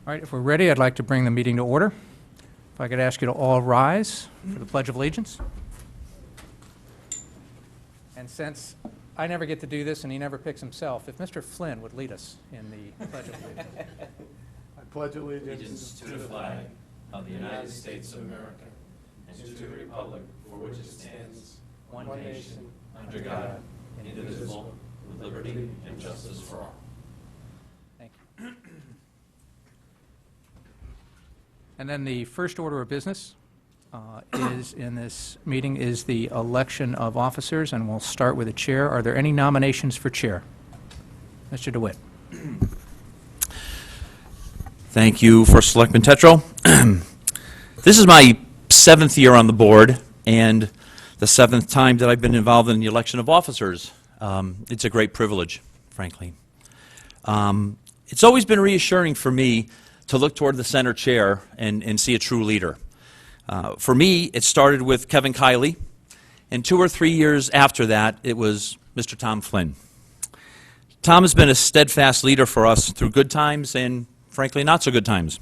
All right, if we're ready, I'd like to bring the meeting to order. If I could ask you to all rise for the Pledge of Allegiance. And since I never get to do this and he never picks himself, if Mr. Flynn would lead us in the Pledge of Allegiance. I pledge allegiance Allegiance to the flag of the United States of America and to the republic for which it stands, one nation, under God, indivisible, with liberty and justice for all. Thank you. And then the first order of business is in this meeting is the election of officers, and we'll start with the chair. Are there any nominations for chair? Mr. DeWitt. Thank you, First Selectman Tetro. This is my 7th year on the board and the 7th time that I've been involved in the election of officers. It's a great privilege, frankly. It's always been reassuring for me to look toward the center chair and see a true leader. For me, it started with Kevin Kiley, and 2 or 3 years after that, it was Mr. Tom Flynn. Tom has been a steadfast leader for us through good times and, frankly, not so good times.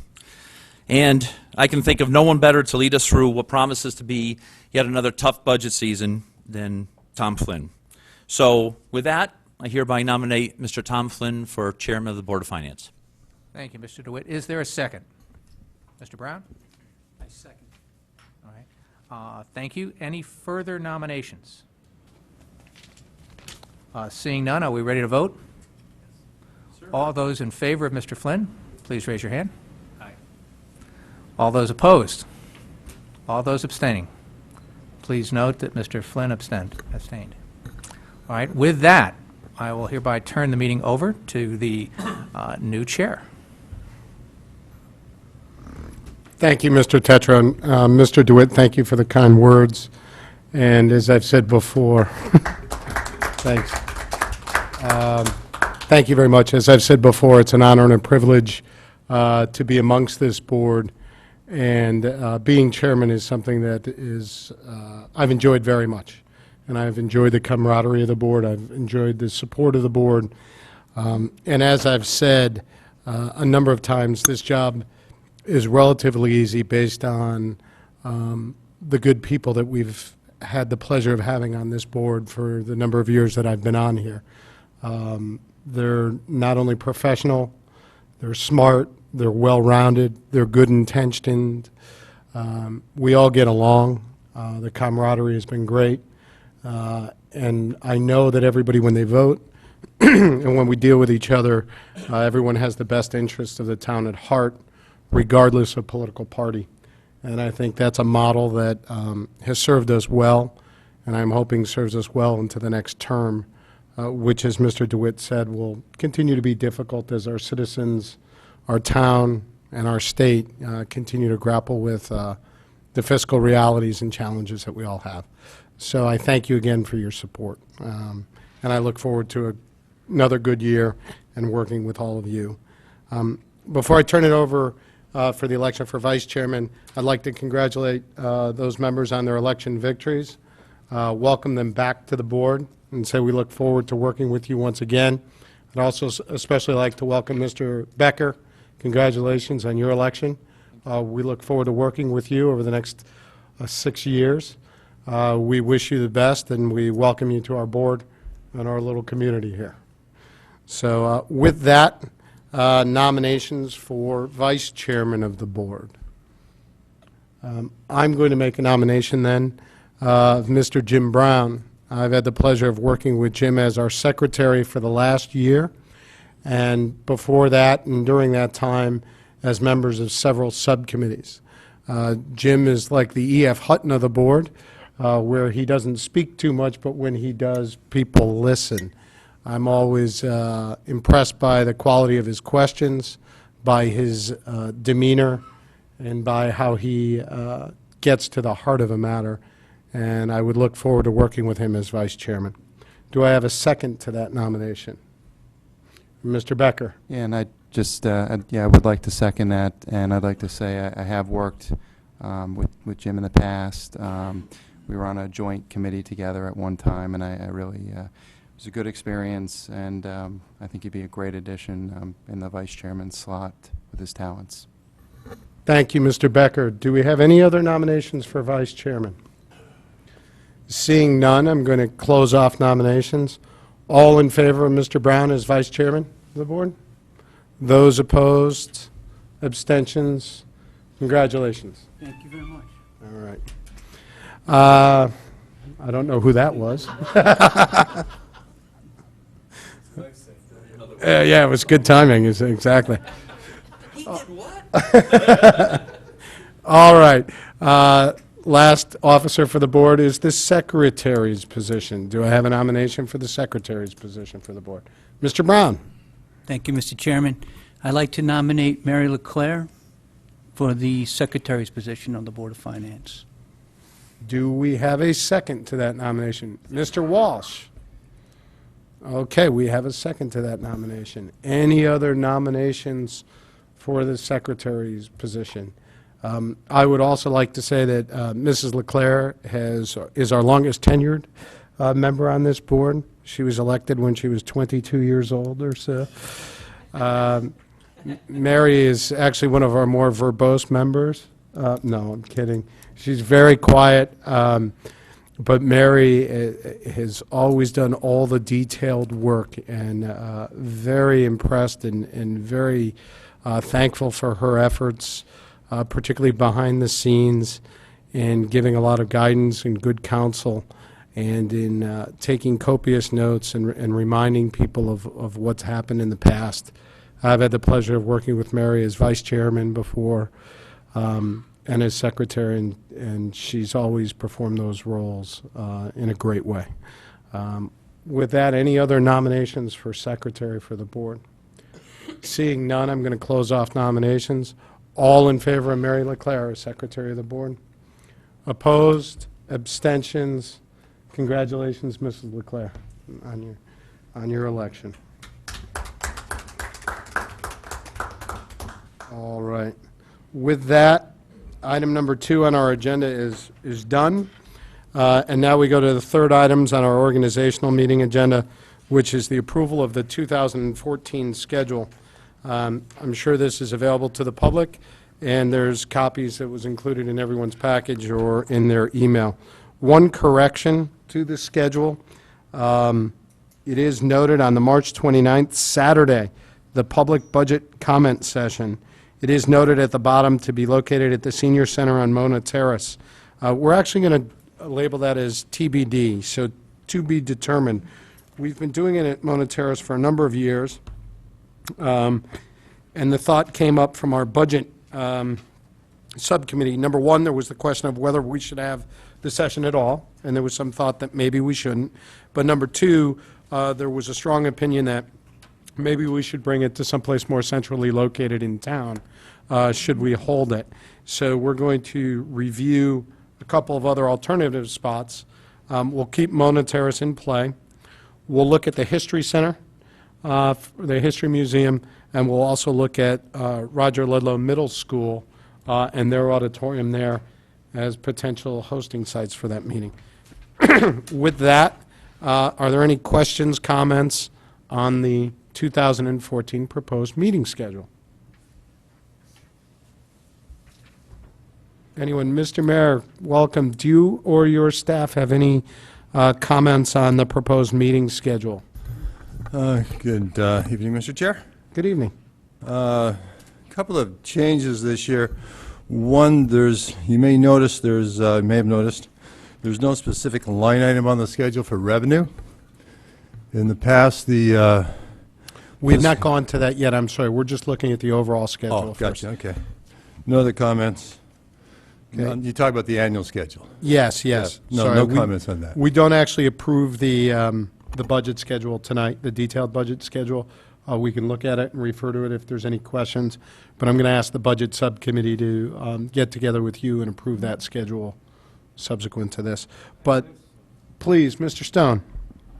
And I can think of no one better to lead us through what promises to be yet another tough budget season than Tom Flynn. So, with that, I hereby nominate Mr. Tom Flynn for Chairman of the Board of Finance. Thank you, Mr. DeWitt. Is there a second? Mr. Brown? I second. All right. Thank you. Any further nominations? Seeing none, are we ready to vote? All those in favor of Mr. Flynn, please raise your hand. Aye. All those opposed? All those abstaining? Please note that Mr. Flynn abstained. All right. With that, I will hereby turn the meeting over to the new chair. Thank you, Mr. Tetro. Mr. DeWitt, thank you for the kind words. And as I've said before, thanks. Thank you very much. As I've said before, it's an honor and a privilege to be amongst this board. And being chairman is something that is I've enjoyed very much. And I've enjoyed the camaraderie of the board. I've enjoyed the support of the board. And as I've said a number of times, this job is relatively easy based on the good people that we've had the pleasure of having on this board for the number of years that I've been on here. They're not only professional, they're smart, they're well-rounded, they're good-intentioned. We all get along. The camaraderie has been great. And I know that everybody, when they vote and when we deal with each other, everyone has the best interests of the town at heart, regardless of political party. And I think that's a model that has served us well, and I'm hoping serves us well into the next term, which, as Mr. DeWitt said, will continue to be difficult as our citizens, our town, and our state continue to grapple with the fiscal realities and challenges that we all have. So I thank you again for your support, and I look forward to another good year and working with all of you. Before I turn it over for the election for vice chairman, I'd like to congratulate those members on their election victories, welcome them back to the board, and say we look forward to working with you once again. I'd also especially like to welcome Mr. Becker. Congratulations on your election. We look forward to working with you over the next 6 years. We wish you the best, and we welcome you to our board and our little community here. So with that, nominations for vice chairman of the board. I'm going to make a nomination then of Mr. Jim Brown. I've had the pleasure of working with Jim as our secretary for the last year, and before that and during that time as members of several subcommittees. Jim is like the E.F. Hutton of the board, where he doesn't speak too much, but when he does, people listen. I'm always impressed by the quality of his questions, by his demeanor, and by how he gets to the heart of a matter. And I would look forward to working with him as vice chairman. Do I have a second to that nomination? Mr. Becker. Yeah, and I just, I would like to second that, and I'd like to say I have worked with Jim in the past. We were on a joint committee together at one time, and I really, it was a good experience, and I think he'd be a great addition in the vice chairman slot. his talents. Thank you, Mr. Becker. Do we have any other nominations for vice chairman? Seeing none, I'm going to close off nominations. All in favor of Mr. Brown as vice chairman of the board? Those opposed? Abstentions? Congratulations. Thank you very much. All right. I don't know who that was. Yeah, it was good timing, exactly. He did what? All right. Last officer for the board is the secretary's position. Do I have a nomination for the secretary's position for the board? Mr. Brown? Thank you, Mr. Chairman. I'd like to nominate Mary LeClaire for the secretary's position on the Board of Finance. Do we have a second to that nomination? Mr. Walsh? Okay, we have a second to that nomination. Any other nominations for the secretary's position? I would also like to say that Mrs. LeClaire is our longest tenured member on this board. She was elected when she was 22 years old or so. Mary is actually one of our more verbose members. No, I'm kidding. She's very quiet, but Mary has always done all the detailed work, and very impressed and very thankful for her efforts, particularly behind the scenes, and giving a lot of guidance and good counsel, and in taking copious notes and reminding people of what's happened in the past. I've had the pleasure of working with Mary as vice chairman before, and as secretary, and she's always performed those roles in a great way. With that, any other nominations for secretary for the board? Seeing none, I'm going to close off nominations. All in favor of Mary LeClaire as secretary of the board? Opposed? Abstentions? Congratulations, Mrs. LeClaire, on your election. All right. With that, item number 2 on our agenda is done. And now we go to the third items on our organizational meeting agenda, which is the approval of the 2014 schedule. I'm sure this is available to the public, and there's copies that was included in everyone's package or in their email. One correction to the schedule. It is noted on the March 29th, Saturday, the public budget comment session. It is noted at the bottom to be located at the Senior Center on Mona Terrace. We're actually going to label that as TBD, so to be determined. We've been doing it at Mona Terrace for a number of years, and the thought came up from our budget subcommittee. Number one, there was the question of whether we should have the session at all, and there was some thought that maybe we shouldn't. But number two, there was a strong opinion that maybe we should bring it to someplace more centrally located in town, should we hold it. So we're going to review a couple of other alternative spots. We'll keep Mona Terrace in play. We'll look at the History Center, the History Museum, and we'll also look at Roger Ludlow Middle School and their auditorium there as potential hosting sites for that meeting. With that, are there any questions, comments on the 2014 proposed meeting schedule? Anyone? Mr. Mayor, welcome. Do you or your staff have any comments on the proposed meeting schedule? Good evening, Mr. Chair. Good evening. Couple of changes this year. One, you may have noticed, there's no specific line item on the schedule for revenue. In the past, We've not gone to that yet, I'm sorry. We're just looking at the overall schedule first. gotcha, okay. No other comments? Okay. You talk about the annual schedule. Yes. No, Sorry, no we- comments on that. We don't actually approve the budget schedule tonight, the detailed budget schedule. We can look at it and refer to it if there's any questions, but I'm going to ask the budget subcommittee to get together with you and approve that schedule subsequent to this. But please, Mr. Stone.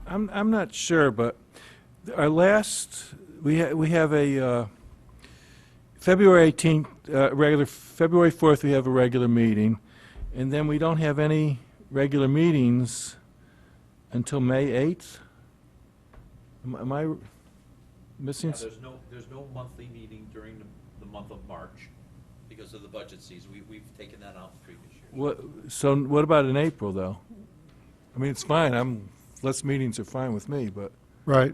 I'm not sure, but our last, we have a February 18th, February 4th, we have a regular meeting, and then we don't have any regular meetings until May 8th? Am I missing? There's no monthly meeting during the month of March because of the budget season. We've taken that out in previous years. So what about in April, though? I mean, it's fine, less meetings are fine with me, but, Right.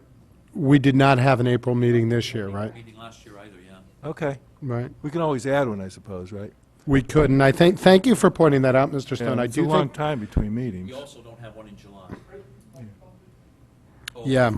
We did not have an April meeting this year, right? Meeting last year either, yeah. okay. Right. We can always add one, I suppose, right? We couldn't. Thank you for pointing that out, Mr. Stone. Yeah, I it's a do long think, time between meetings. We also don't have one in July. Oh, yeah,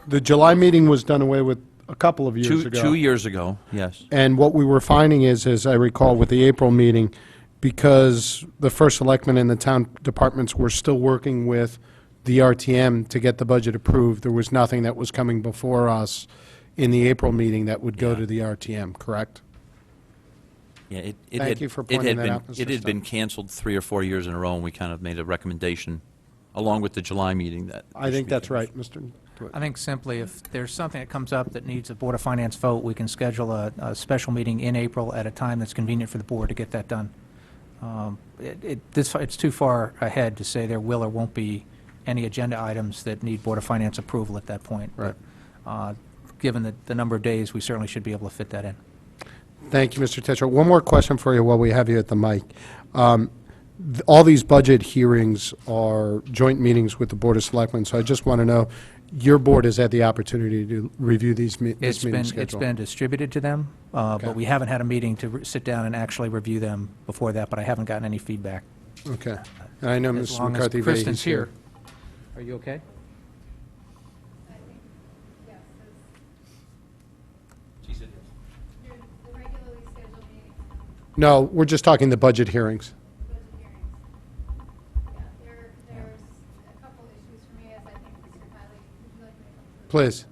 the July meeting was done away with a couple of years ago. 2 years ago, yes. And what we were finding is, as I recall with the April meeting, because the first selectmen and the town departments were still working with the RTM to get the budget approved, there was nothing that was coming before us in the April meeting that would go Yeah. to the RTM, correct? Yeah, Thank you for pointing that out, Mr. It had been Stone. canceled 3 or 4 years in a row, and we kind of made a recommendation, along with the July meeting, that. I think that's right, Mr. DeWitt. I think simply if there's something that comes up that needs a Board of Finance vote, we can schedule a special meeting in April at a time that's convenient for the board to get that done. It's too far ahead to say there will or won't be any agenda items that need Board of Finance approval at that point. Right. Given the number of days, we certainly should be able to fit that in. Thank you, Mr. Tetra. One more question for you while we have you at the mic. All these budget hearings are joint meetings with the Board of Selectmen, so I just want to know, your board has had the opportunity to review this meeting schedule? It's been distributed to them, Okay. but we haven't had a meeting to sit down and actually review them before that, but I haven't gotten any feedback. Okay. And I know As Mrs. long as McCarthy Kristen's Vahey's here. Are you okay? She's in The regularly scheduled meetings, No, we're just talking the budget hearings. budget hearings. Yeah, there's a couple issues for me, as I think Mr. Kiley, would you like me to come through? Please.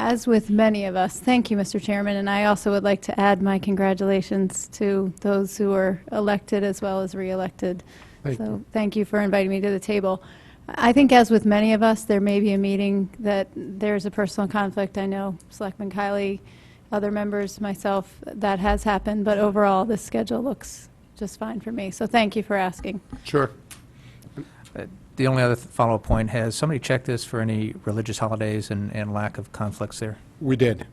As with many of us, thank you, Mr. Chairman, and I also would like to add my congratulations to those who were elected as well as re-elected. Thank So thank you for inviting me to the table. I think as with many of us, there may be a meeting that there's a personal conflict. I know Selectman Kiley, other members, myself, that has happened, but overall, this schedule looks just fine for me. So thank you for asking. Sure. The only other follow-up point, has somebody checked this for any religious holidays and lack of conflicts there? We did.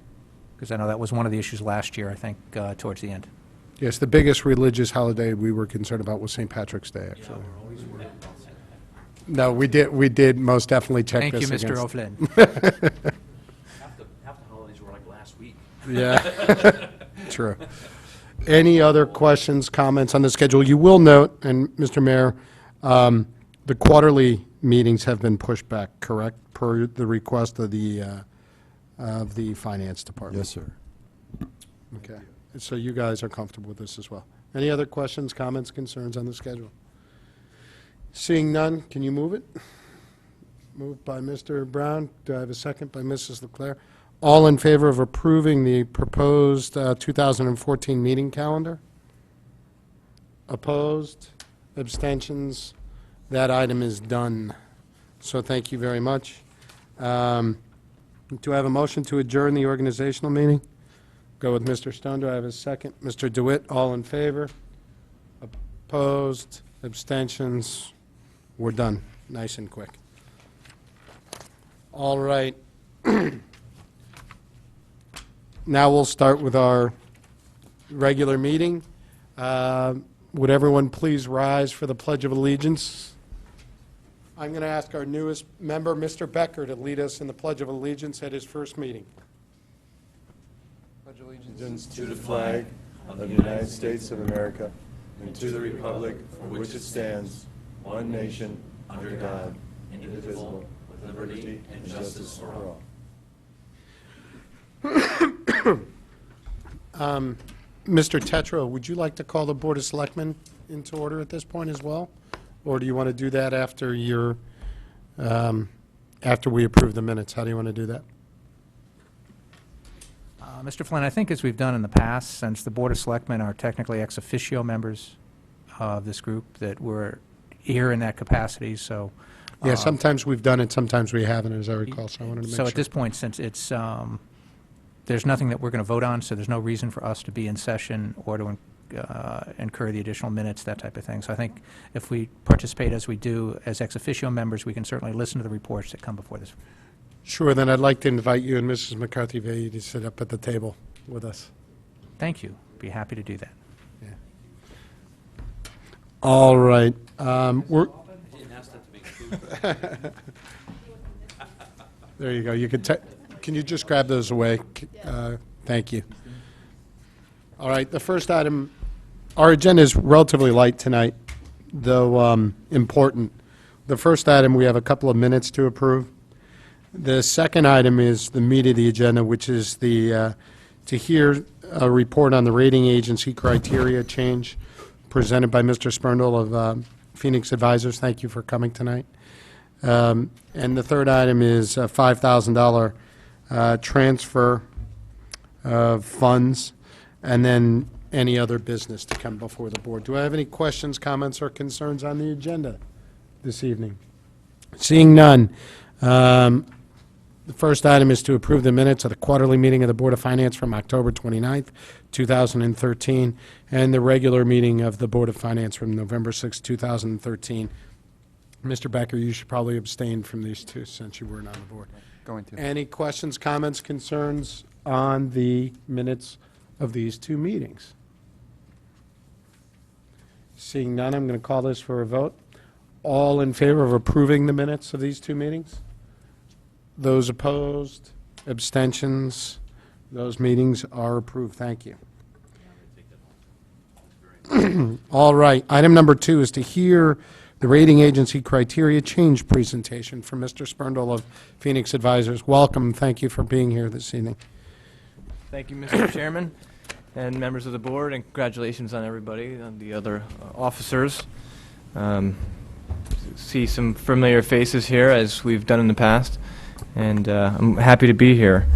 Because I know that was one of the issues last year, I think, towards the end. Yes, the biggest religious holiday we were concerned about was St. Patrick's Day, actually. No, we did most definitely check Thank you, this Mr. against. O'Flynn. Half the holidays were like last week. Yeah, true. Any other questions, comments on the schedule? You will note, and Mr. Mayor, the quarterly meetings have been pushed back, correct, per the request of the Finance Department? Yes, sir. Okay, so you guys are comfortable with this as well. Any other questions, comments, concerns on the schedule? Seeing none, can you move it? Moved by Mr. Brown. Do I have a second by Mrs. Leclerc? All in favor of approving the proposed 2014 meeting calendar? Opposed? Abstentions? That item is done. So thank you very much. Do I have a motion to adjourn the organizational meeting? Go with Mr. Stone. Do I have a second? Mr. DeWitt, all in favor? Opposed? Abstentions? We're done. Nice and quick. All right. Now we'll start with our regular meeting. Would everyone please rise for the Pledge of Allegiance? I'm going to ask our newest member, Mr. Becker, to lead us in the Pledge of Allegiance at his first meeting. Allegiance to the flag of the United States of America and to the republic for which it stands, one nation, under God, indivisible, with liberty and justice for all. Mr. Tetro, would you like to call the Board of Selectmen into order at this point as well? Or do you want to do that after after we approve the minutes? How do you want to do that? Mr. Flynn, I think as we've done in the past, since the Board of Selectmen are technically ex officio members of this group, that we're here in that capacity, so. Yeah, sometimes we've done it, sometimes we haven't, as I recall, so I wanted to make sure. So at this point, since it's, there's nothing that we're going to vote on, so there's no reason for us to be in session or to incur the additional minutes, that type of thing. So I think if we participate as we do as ex officio members, we can certainly listen to the reports that come before this. Sure, then I'd like to invite you and Mrs. McCarthy-Vey to sit up at the table with us. Thank you. Be happy to do that. All right. There you go. You can you just grab those away? Thank you. All right, the first item, our agenda is relatively light tonight, though important. The first item, we have a couple of minutes to approve. The second item is the meat of the agenda, which is the, to hear a report on the rating agency criteria change presented by Mr. Spurndle of Phoenix Advisors. Thank you for coming tonight. And the third item is a $5,000 transfer of funds, and then any other business to come before the board. Do I have any questions, comments, or concerns on the agenda this evening? Seeing none, the first item is to approve the minutes of the quarterly meeting of the Board of Finance from October 29th, 2013, and the regular meeting of the Board of Finance from November 6th, 2013. Mr. Becker, you should probably abstain from these two since you weren't on the board. Going to. Any questions, comments, concerns on the minutes of these two meetings? Seeing none, I'm going to call this for a vote. All in favor of approving the minutes of these two meetings? Those opposed? Abstentions? Those meetings are approved. Thank you. All right. Item number 2 is to hear the rating agency criteria change presentation from Mr. Spurndle of Phoenix Advisors. Welcome. Thank you for being here this evening. Thank you, Mr. Chairman, and members of the board, and congratulations on everybody, on the other officers. See some familiar faces here, as we've done in the past, and I'm happy to be here.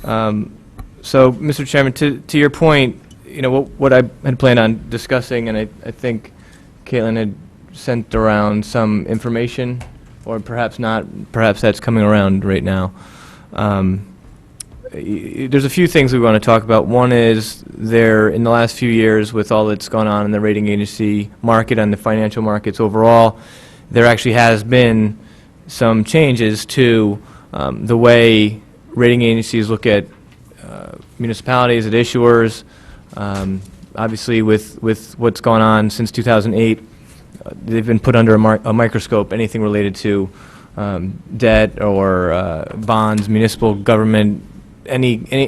So, Mr. Chairman, to your point, you know, what I had planned on discussing, and I think Caitlin had sent around some information, or perhaps not, perhaps that's coming around right now. There's a few things we want to talk about. One is in the last few years, with all that's gone on in the rating agency market and the financial markets overall, there actually has been some changes to the way rating agencies look at municipalities, at issuers. Obviously, with what's gone on since 2008, they've been put under a microscope, anything related to debt or bonds, municipal government,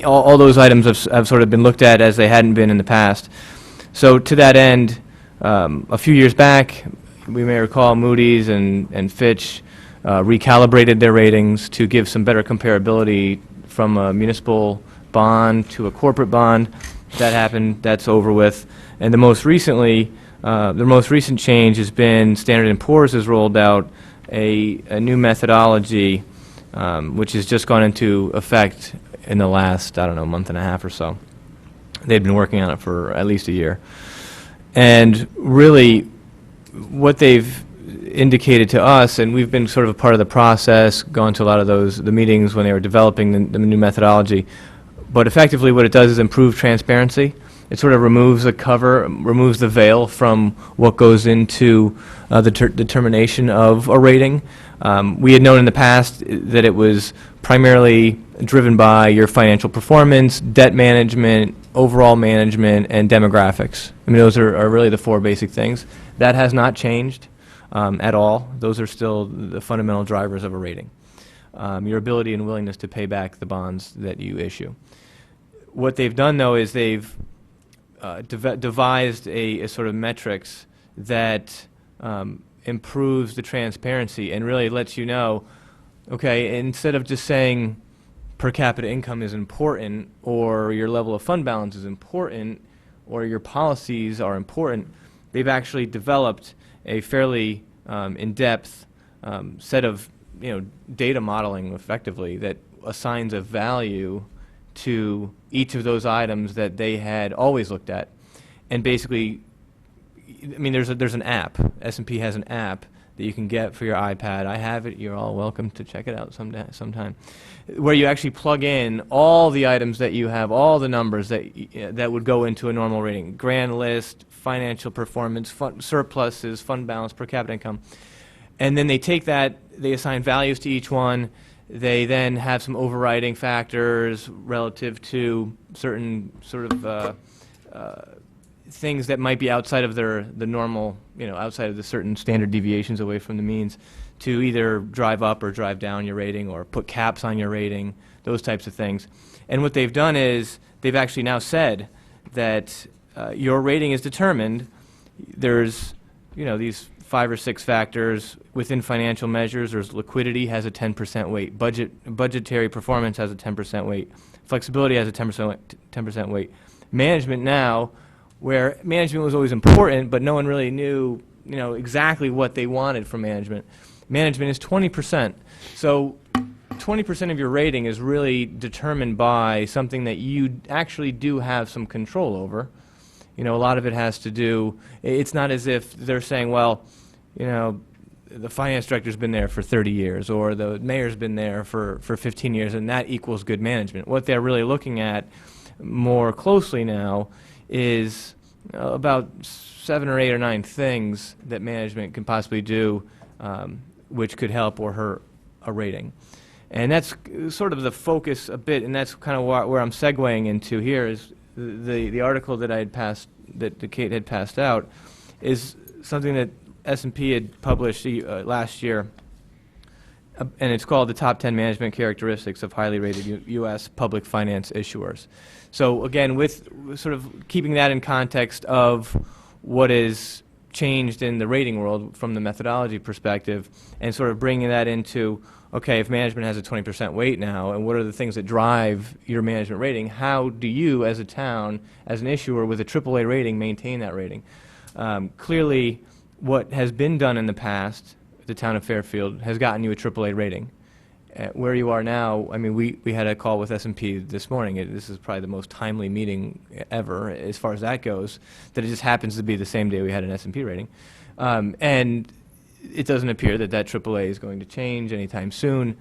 all those items have sort of been looked at as they hadn't been in the past. So to that end, a few years back, we may recall Moody's and Fitch recalibrated their ratings to give some better comparability from a municipal bond to a corporate bond. That happened, that's over with. And the most recent change has been Standard & Poor's has rolled out a new methodology which has just gone into effect in the last, I don't know, month and a half or so. They've been working on it for at least a year. And really, what they've indicated to us, and we've been sort of a part of the process, gone to a lot of the meetings when they were developing the new methodology, but effectively what it does is improve transparency. It sort of removes the cover, removes the veil from what goes into the determination of a rating. We had known in the past that it was primarily driven by your financial performance, debt management, overall management, and demographics. I mean, those are really the 4 basic things. That has not changed at all. Those are still the fundamental drivers of a rating. Your ability and willingness to pay back the bonds that you issue. What they've done, though, is they've devised a sort of metrics that improves the transparency and really lets you know, okay, instead of just saying per capita income is important, or your level of fund balance is important, or your policies are important, they've actually developed a fairly in-depth set of data modeling, effectively, that assigns a value to each of those items that they had always looked at. And basically, I mean, there's an app. S&P has an app that you can get for your iPad. I have it. You're all welcome to check it out sometime. Where you actually plug in all the items that you have, all the numbers that would go into a normal rating. Grand list, financial performance, surpluses, fund balance, per capita income. And then they take that, they assign values to each one. They then have some overriding factors relative to certain sort of things that might be outside of the normal, outside of the certain standard deviations away from the means, to either drive up or drive down your rating or put caps on your rating, those types of things. And what they've done is they've actually now said that your rating is determined. There's, these 5 or 6 factors within financial measures. There's liquidity has a 10% weight. Budgetary performance has a 10% weight. Flexibility has a 10% weight. Management now, where management was always important, but no one really knew, exactly what they wanted from management. Management is 20%. So 20% of your rating is really determined by something that you actually do have some control over. A lot of it has to do, it's not as if they're saying, well, the finance director's been there for 30 years, or the mayor's been there for 15 years, and that equals good management. What they're really looking at more closely now is about 7 or 8 or 9 things that management can possibly do which could help or hurt a rating. And that's sort of the focus a bit, and that's kind of where I'm segueing into here is the article that I had passed, that Kate had passed out, is something that S&P had published last year, and it's called The Top 10 Management Characteristics of Highly Rated U.S. Public Finance Issuers. So again, with sort of keeping that in context of what is changed in the rating world from the methodology perspective, and sort of bringing that into, okay, if management has a 20% weight now, and what are the things that drive your management rating, how do you as a town, as an issuer with a AAA rating, maintain that rating? Clearly, what has been done in the past, the town of Fairfield, has gotten you a AAA rating. Where you are now, I mean, we had a call with S&P this morning. This is probably the most timely meeting ever as far as that goes, that it just happens to be the same day we had an S&P rating. And it doesn't appear that AAA is going to change anytime soon.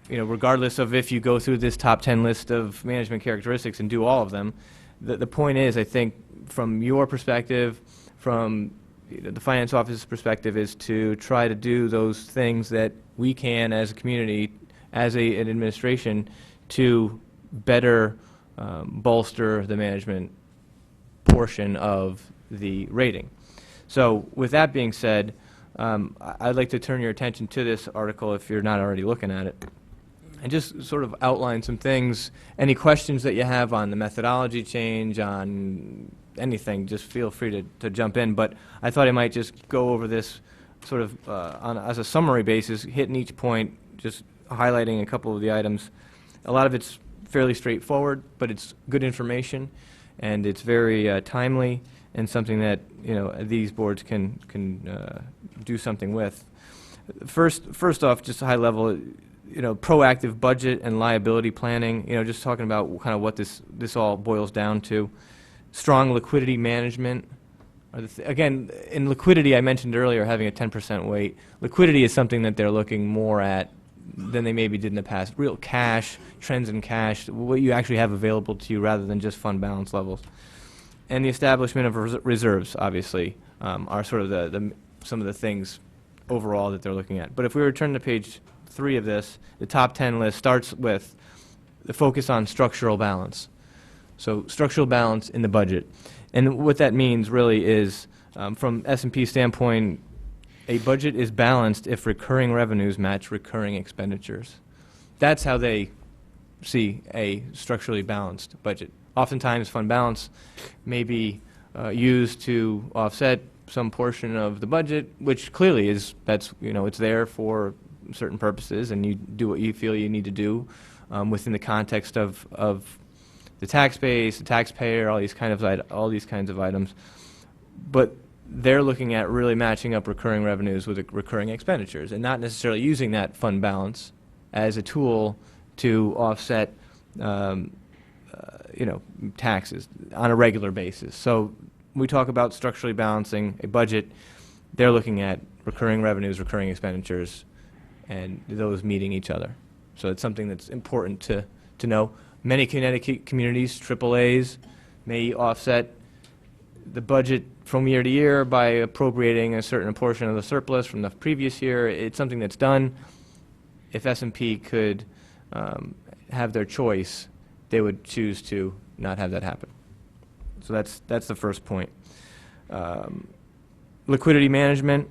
Regardless of if you go through this top 10 list of management characteristics and do all of them, the point is, I think, from your perspective, from the finance office's perspective, is to try to do those things that we can as a community, as an administration, to better bolster the management portion of the rating. So with that being said, I'd like to turn your attention to this article if you're not already looking at it, and just sort of outline some things. Any questions that you have on the methodology change, on anything, just feel free to jump in. But I thought I might just go over this sort of as a summary basis, hitting each point, just highlighting a couple of the items. A lot of it's fairly straightforward, but it's good information, and it's very timely, and something that these boards can do something with. First off, just high level, proactive budget and liability planning. Just talking about kind of what this all boils down to. Strong liquidity management. Again, in liquidity, I mentioned earlier having a 10% weight. Liquidity is something that they're looking more at than they maybe did in the past. Real cash, trends in cash, what you actually have available to you rather than just fund balance levels. And the establishment of reserves, obviously, are sort of some of the things overall that they're looking at. But if we return to page 3 of this, the top 10 list starts with the focus on structural balance. So structural balance in the budget. And what that means really is, from S&P standpoint, a budget is balanced if recurring revenues match recurring expenditures. That's how they see a structurally balanced budget. Oftentimes, fund balance may be used to offset some portion of the budget, which clearly is, it's there for certain purposes, and you do what you feel you need to do within the context of the tax base, the taxpayer, all these kinds of items. But they're looking at really matching up recurring revenues with recurring expenditures, and not necessarily using that fund balance as a tool to offset taxes on a regular basis. So when we talk about structurally balancing a budget, they're looking at recurring revenues, recurring expenditures, and those meeting each other. So it's something that's important to know. Many Connecticut communities, AAAs, may offset the budget from year to year by appropriating a certain portion of the surplus from the previous year. It's something that's done. If S&P could have their choice, they would choose to not have that happen. So that's the first point. Liquidity management,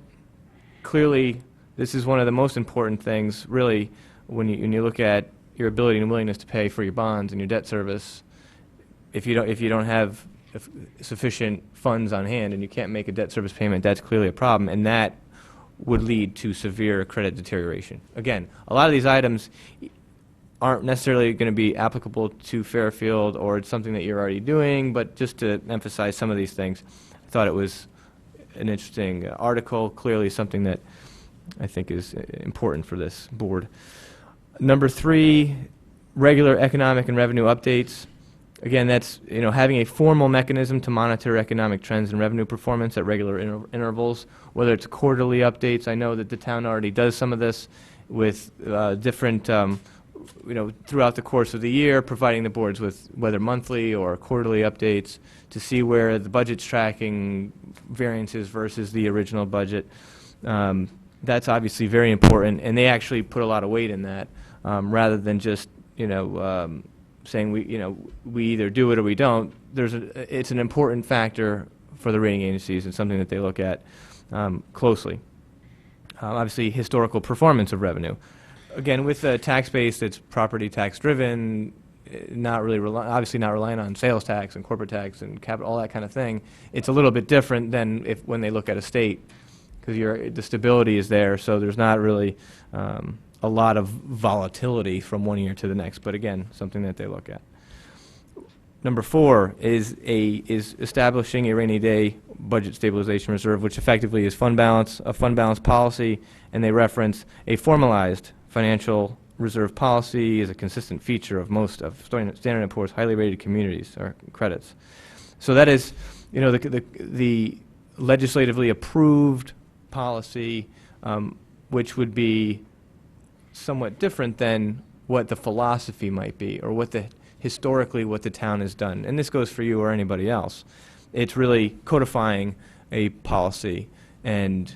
clearly, this is one of the most important things, really, when you look at your ability and willingness to pay for your bonds and your debt service. If you don't have sufficient funds on hand and you can't make a debt service payment, that's clearly a problem, and that would lead to severe credit deterioration. Again, a lot of these items aren't necessarily going to be applicable to Fairfield, or it's something that you're already doing, but just to emphasize some of these things, I thought it was an interesting article, clearly something that I think is important for this board. Number 3, regular economic and revenue updates. Again, that's having a formal mechanism to monitor economic trends and revenue performance at regular intervals, whether it's quarterly updates. I know that the town already does some of this with different, throughout the course of the year, providing the boards with whether monthly or quarterly updates to see where the budget's tracking variances versus the original budget. That's obviously very important, and they actually put a lot of weight in that, rather than just saying we either do it or we don't. It's an important factor for the rating agencies and something that they look at closely. Obviously, historical performance of revenue. Again, with a tax base that's property tax driven, not really obviously not relying on sales tax and corporate tax and capital, all that kind of thing. It's a little bit different than when they look at a state, because the stability is there, so there's not really a lot of volatility from one year to the next, but again, something that they look at. Number 4 is establishing a rainy day budget stabilization reserve, which effectively is a fund balance policy, and they reference a formalized financial reserve policy is a consistent feature of most of Standard & Poor's highly rated communities or credits. So that is, the legislatively approved policy, which would be somewhat different than what the philosophy might be, or historically what the town has done. And this goes for you or anybody else. It's really codifying a policy and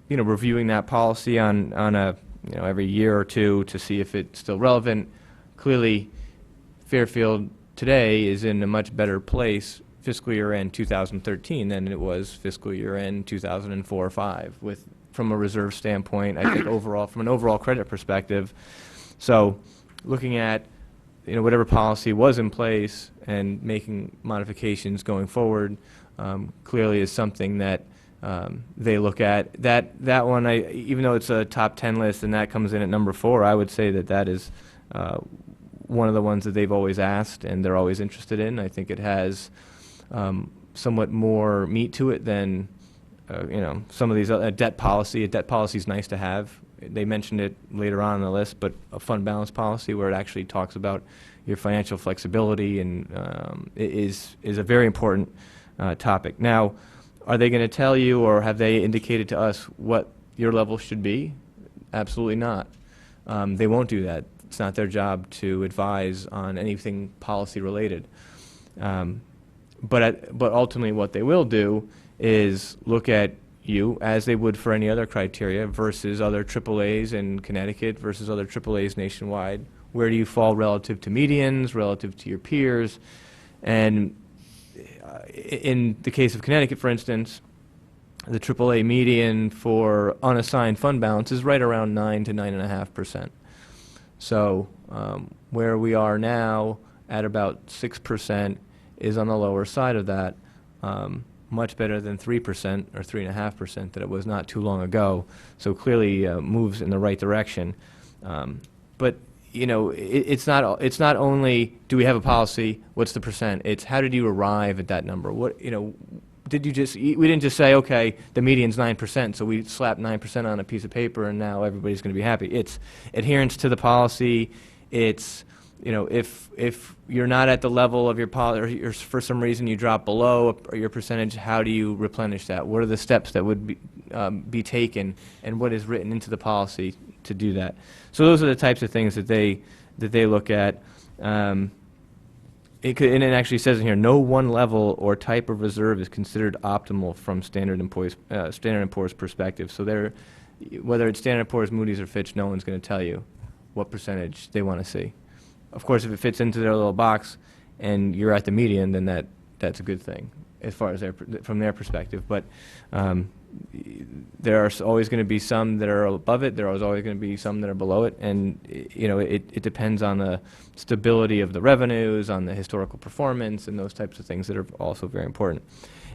reviewing that policy on a every year or two to see if it's still relevant. Clearly, Fairfield today is in a much better place fiscal year end 2013 than it was fiscal year end 2004 or 5 from a reserve standpoint, I think overall, from an overall credit perspective. So looking at whatever policy was in place and making modifications going forward clearly is something that they look at. That one, even though it's a top 10 list and that comes in at number 4, I would say that is one of the ones that they've always asked and they're always interested in. I think it has somewhat more meat to it than some of these debt policy. A debt policy is nice to have. They mentioned it later on in the list, but a fund balance policy where it actually talks about your financial flexibility and is a very important topic. Now, are they going to tell you, or have they indicated to us what your level should be? Absolutely not. They won't do that. It's not their job to advise on anything policy related. But ultimately what they will do is look at you as they would for any other criteria versus other AAAs in Connecticut versus other AAAs nationwide. Where do you fall relative to medians, relative to your peers? And in the case of Connecticut, for instance, the AAA median for unassigned fund balance is right around 9 to 9.5%. So where we are now at about 6% is on the lower side of that, much better than 3% or 3.5% that it was not too long ago. So clearly moves in the right direction. But it's not only do we have a policy, what's the percent? It's how did you arrive at that number? What did you just? We didn't just say, okay, the median's 9%, so we slapped 9% on a piece of paper and now everybody's going to be happy. It's adherence to the policy. It's if you're not at the level of your policy, or for some reason you drop below your percentage, how do you replenish that? What are the steps that would be taken, and what is written into the policy to do that? So those are the types of things that they look at. And it actually says in here, no one level or type of reserve is considered optimal from Standard & Poor's perspective. So whether it's Standard & Poor's, Moody's, or Fitch, no one's going to tell you what percentage they want to see. Of course, if it fits into their little box and you're at the median, then that's a good thing as far as from their perspective. But there are always going to be some that are above it. There are always going to be some that are below it, and it depends on the stability of the revenues, on the historical performance, and those types of things that are also very important.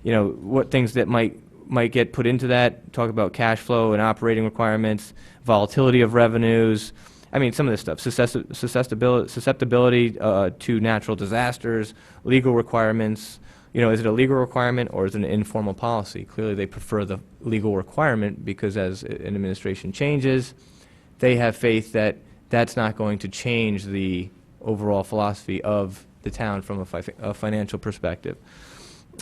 What things that might get put into that? Talk about cash flow and operating requirements, volatility of revenues. I mean, some of this stuff, susceptibility to natural disasters, legal requirements. Is it a legal requirement or is it an informal policy? Clearly, they prefer the legal requirement because as an administration changes, they have faith that that's not going to change the overall philosophy of the town from a financial perspective.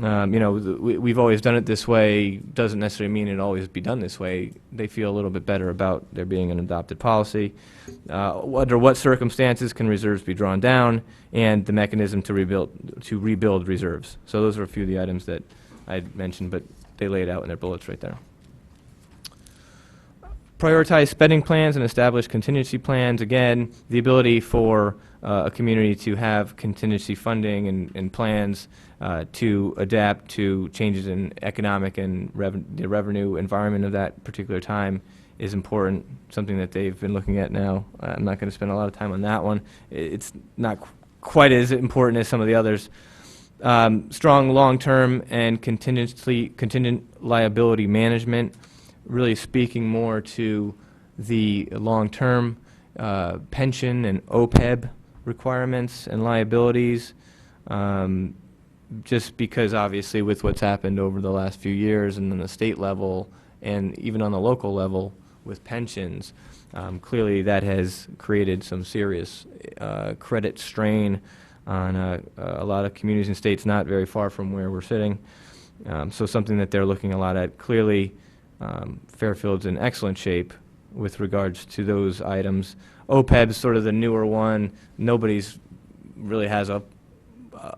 We've always done it this way doesn't necessarily mean it always be done this way. They feel a little bit better about there being an adopted policy. Under what circumstances can reserves be drawn down, and the mechanism to rebuild reserves. So those are a few of the items that I mentioned, but they lay it out in their bullets right there. Prioritize spending plans and establish contingency plans. Again, the ability for a community to have contingency funding and plans to adapt to changes in economic and the revenue environment of that particular time is important, something that they've been looking at now. I'm not going to spend a lot of time on that one. It's not quite as important as some of the others. Strong long-term and contingent liability management, really speaking more to the long-term pension and OPEB requirements and liabilities, just because obviously with what's happened over the last few years and on the state level and even on the local level with pensions, clearly that has created some serious credit strain on a lot of communities and states not very far from where we're sitting. So something that they're looking a lot at. Clearly, Fairfield's in excellent shape with regards to those items. OPEB's sort of the newer one. Nobody's really has a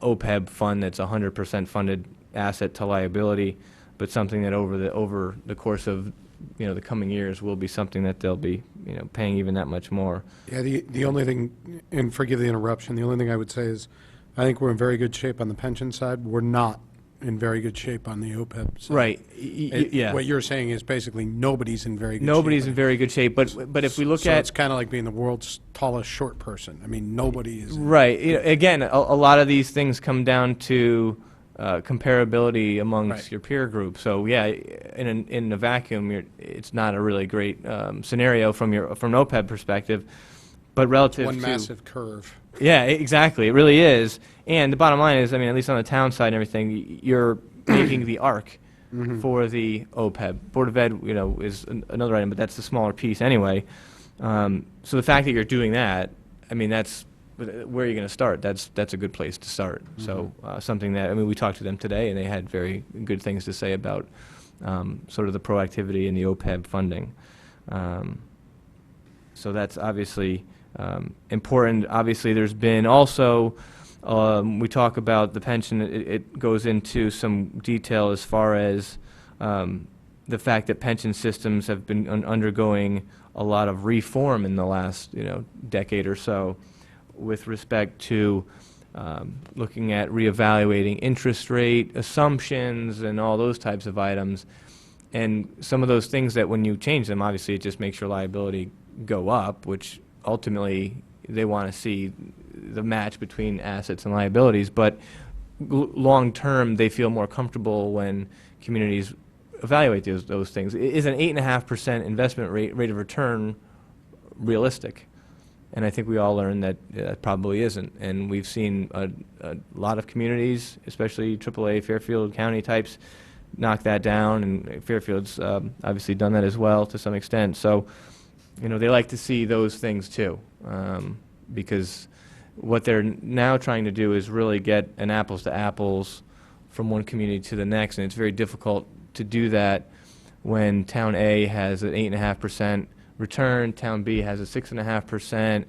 OPEB fund that's 100% funded asset to liability, but something that over the course of the coming years will be something that they'll be paying even that much more. Yeah, the only thing, and forgive the interruption, the only thing I would say is I think we're in very good shape on the pension side. We're not in very good shape on the OPEB side. Right. Yeah. What you're saying is basically nobody's in very good shape. Nobody's in very good shape, but if we look So at it's kind of like being the world's tallest short person. I mean, nobody is. right, again, a lot of these things come down to comparability amongst Right. your peer group. So yeah, in a vacuum, it's not a really great scenario from an OPEB perspective, but relative One to massive curve. yeah, exactly, it really is. And the bottom line is, I mean, at least on the town side and everything, you're making the arc for the OPEB. Board of Ed, is another item, but that's the smaller piece anyway. So the fact that you're doing that, I mean, that's where you're going to start. That's a good place to start. So something that, I mean, we talked to them today, and they had very good things to say about sort of the proactivity and the OPEB funding. So that's obviously important. Obviously, there's been also, we talk about the pension, it goes into some detail as far as the fact that pension systems have been undergoing a lot of reform in the last decade or so with respect to looking at reevaluating interest rate assumptions and all those types of items. And some of those things that when you change them, obviously it just makes your liability go up, which ultimately they want to see the match between assets and liabilities. But long term, they feel more comfortable when communities evaluate those things. Is an 8.5% investment rate of return realistic? And I think we all learned that it probably isn't. And we've seen a lot of communities, especially AAA Fairfield County types, knock that down, and Fairfield's obviously done that as well to some extent. So, they like to see those things too, because what they're now trying to do is really get an apples to apples from one community to the next, and it's very difficult to do that when Town A has an 8.5% return, Town B has a 6.5%.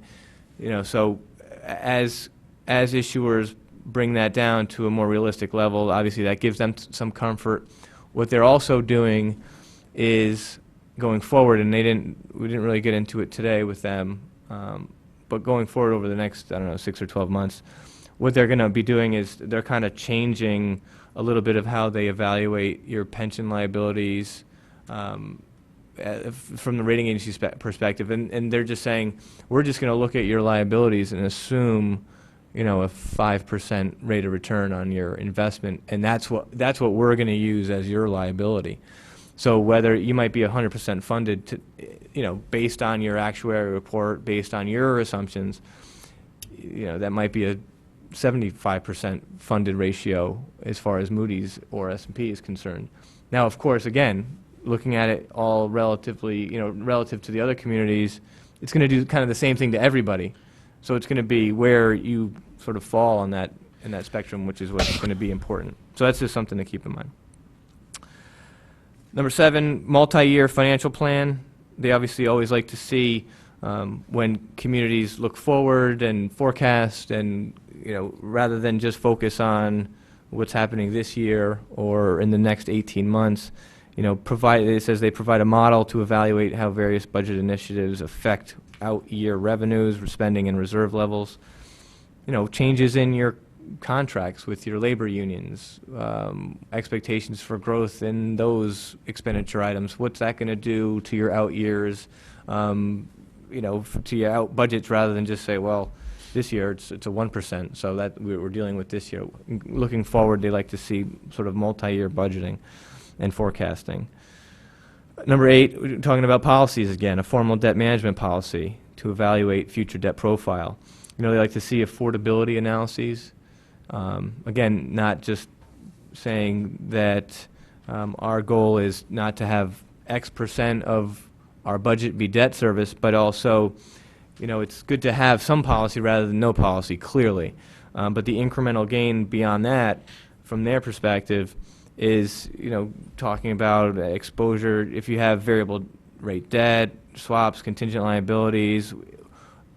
So as issuers bring that down to a more realistic level, obviously that gives them some comfort. What they're also doing is going forward, and we didn't really get into it today with them, but going forward over the next, I don't know, 6 or 12 months, what they're going to be doing is they're kind of changing a little bit of how they evaluate your pension liabilities from the rating agency's perspective, and they're just saying, we're just going to look at your liabilities and assume, a 5% rate of return on your investment, and that's what we're going to use as your liability. So whether you might be 100% funded to, based on your actuary report, based on your assumptions, that might be a 75% funded ratio as far as Moody's or S&P is concerned. Now, of course, again, looking at it all relatively, relative to the other communities, it's going to do kind of the same thing to everybody. So it's going to be where you sort of fall on that in that spectrum, which is what's going to be important. So that's just something to keep in mind. Number 7, multi-year financial plan. They obviously always like to see when communities look forward and forecast, and rather than just focus on what's happening this year or in the next 18 months. It says they provide a model to evaluate how various budget initiatives affect out-year revenues, spending, and reserve levels. Changes in your contracts with your labor unions, expectations for growth in those expenditure items. What's that going to do to your out years, to your out budgets, rather than just say, well, this year it's a 1%, so that we're dealing with this year. Looking forward, they like to see sort of multi-year budgeting and forecasting. Number 8, we're talking about policies again, a formal debt management policy to evaluate future debt profile. They like to see affordability analyses. Again, not just saying that our goal is not to have X% of our budget be debt service, but also, it's good to have some policy rather than no policy, clearly. But the incremental gain beyond that, from their perspective, is, talking about exposure. If you have variable rate debt, swaps, contingent liabilities,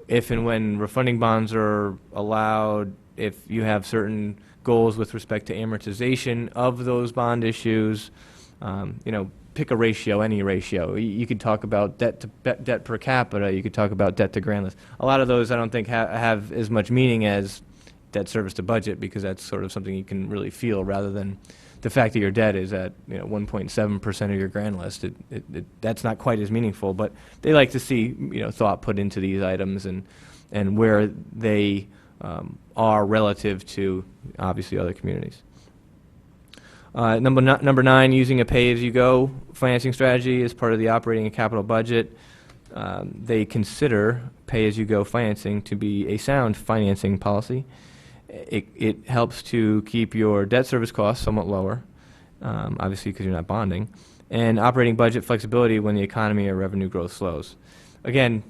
if and when refunding bonds are allowed, if you have certain goals with respect to amortization of those bond issues, pick a ratio, any ratio. You could talk about debt per capita. You could talk about debt to grand list. A lot of those I don't think have as much meaning as debt service to budget, because that's sort of something you can really feel, rather than the fact that your debt is at 1.7% of your grand list. That's not quite as meaningful, but they like to see thought put into these items and where they are relative to obviously other communities. Number 9, using a pay-as-you-go financing strategy as part of the operating and capital budget. They consider pay-as-you-go financing to be a sound financing policy. It helps to keep your debt service costs somewhat lower, obviously because you're not bonding, and operating budget flexibility when the economy or revenue growth slows. Again,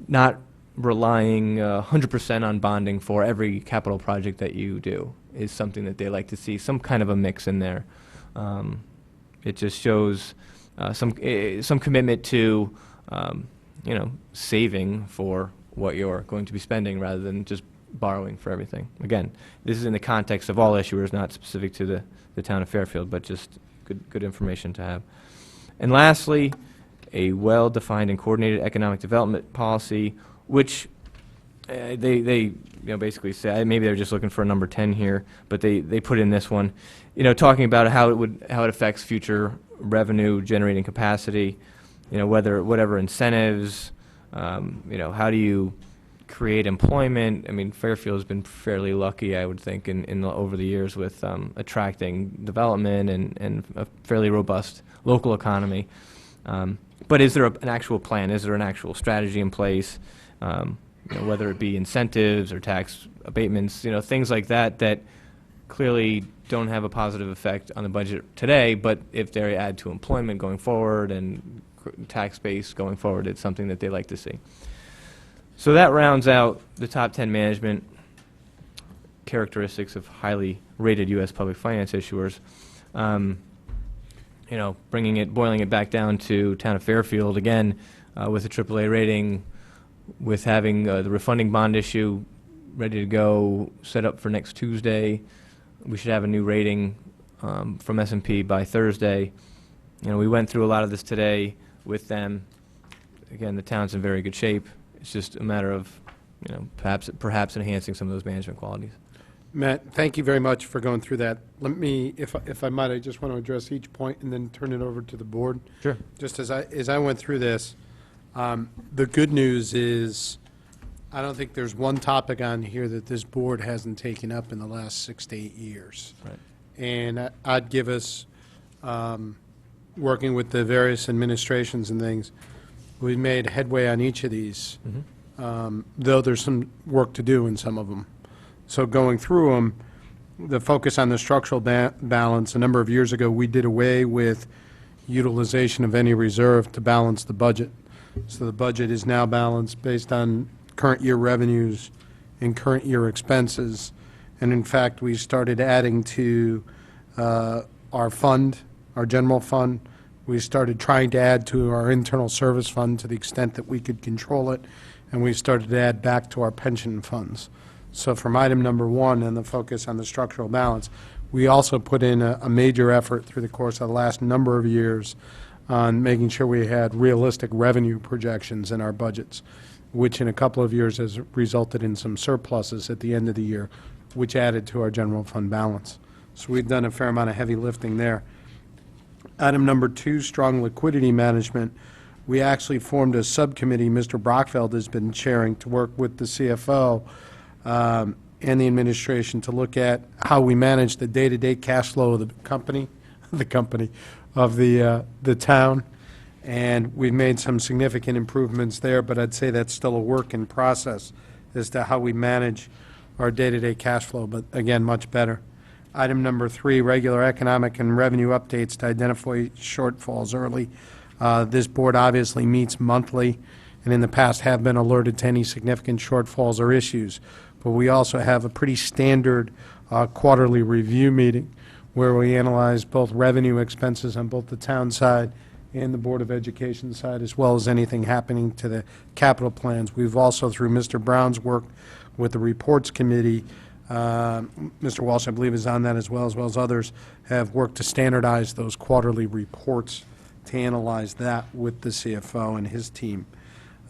not relying 100% on bonding for every capital project that you do is something that they like to see, some kind of a mix in there. It just shows some commitment to saving for what you're going to be spending, rather than just borrowing for everything. Again, this is in the context of all issuers, not specific to the town of Fairfield, but just good information to have. And lastly, a well-defined and coordinated economic development policy, which they basically say, maybe they're just looking for a number 10 here, but they put in this one, talking about how it affects future revenue generating capacity, whatever incentives, how do you create employment. I mean, Fairfield's been fairly lucky, I would think, over the years with attracting development and a fairly robust local economy. But is there an actual plan? Is there an actual strategy in place? Whether it be incentives or tax abatements, things like that clearly don't have a positive effect on the budget today, but if they add to employment going forward and tax base going forward, it's something that they like to see. So that rounds out the top 10 management characteristics of highly rated U.S. public finance issuers. Boiling it back down to Town of Fairfield, again, with a AAA rating, with having the refunding bond issue ready to go, set up for next Tuesday. We should have a new rating from S&P by Thursday. We went through a lot of this today with them. Again, the town's in very good shape. It's just a matter of, perhaps enhancing some of those management qualities. Matt, thank you very much for going through that. Let me, if I might, I just want to address each point and then turn it over to the board. Sure. Just as I went through this, the good news is, I don't think there's one topic on here that this board hasn't taken up in the last 6 to 8 years. Right. And I'd give us, working with the various administrations and things, we've made headway on each of these, though there's some work to do in some of them. So going through them, the focus on the structural balance, a number of years ago, we did away with utilization of any reserve to balance the budget. So the budget is now balanced based on current year revenues and current year expenses. And in fact, we started adding to our fund, our general fund. We started trying to add to our internal service fund to the extent that we could control it, and we started to add back to our pension funds. So from item number 1 and the focus on the structural balance, we also put in a major effort through the course of the last number of years on making sure we had realistic revenue projections in our budgets, which in a couple of years has resulted in some surpluses at the end of the year, which added to our general fund balance. So we've done a fair amount of heavy lifting there. Item number 2, strong liquidity management. We actually formed a subcommittee Mr. Brockfeld has been chairing to work with the CFO and the administration to look at how we manage the day-to-day cash flow of the company, of the town. And we've made some significant improvements there, but I'd say that's still a work in process as to how we manage our day-to-day cash flow, but again, much better. Item number 3, regular economic and revenue updates to identify shortfalls early. This board obviously meets monthly, and in the past have been alerted to any significant shortfalls or issues. But we also have a pretty standard quarterly review meeting where we analyze both revenue expenses on both the town side and the Board of Education side, as well as anything happening to the capital plans. We've also, through Mr. Brown's work with the Reports Committee, Mr. Walsh, I believe, is on that as well as others, have worked to standardize those quarterly reports to analyze that with the CFO and his team.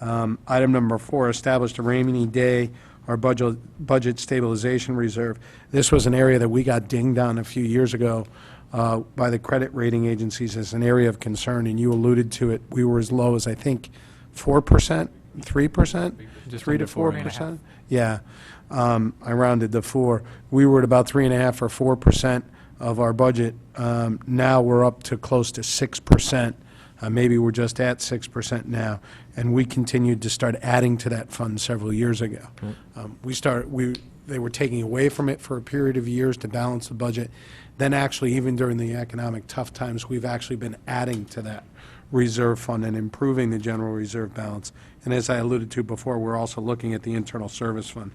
Item number 4, established a rainy day, our budget stabilization reserve. This was an area that we got dinged on a few years ago by the credit rating agencies as an area of concern, and you alluded to it. We were as low as, I think, 4%, 3%, 3 to 4%. Yeah, I rounded to 4. We were at about 3.5 or 4% of our budget. Now we're up to close to 6%. Maybe we're just at 6% now, and we continued to start adding to that fund several years ago. They were taking away from it for a period of years to balance the budget. Then actually, even during the economic tough times, we've actually been adding to that reserve fund and improving the general reserve balance. And as I alluded to before, we're also looking at the internal service fund.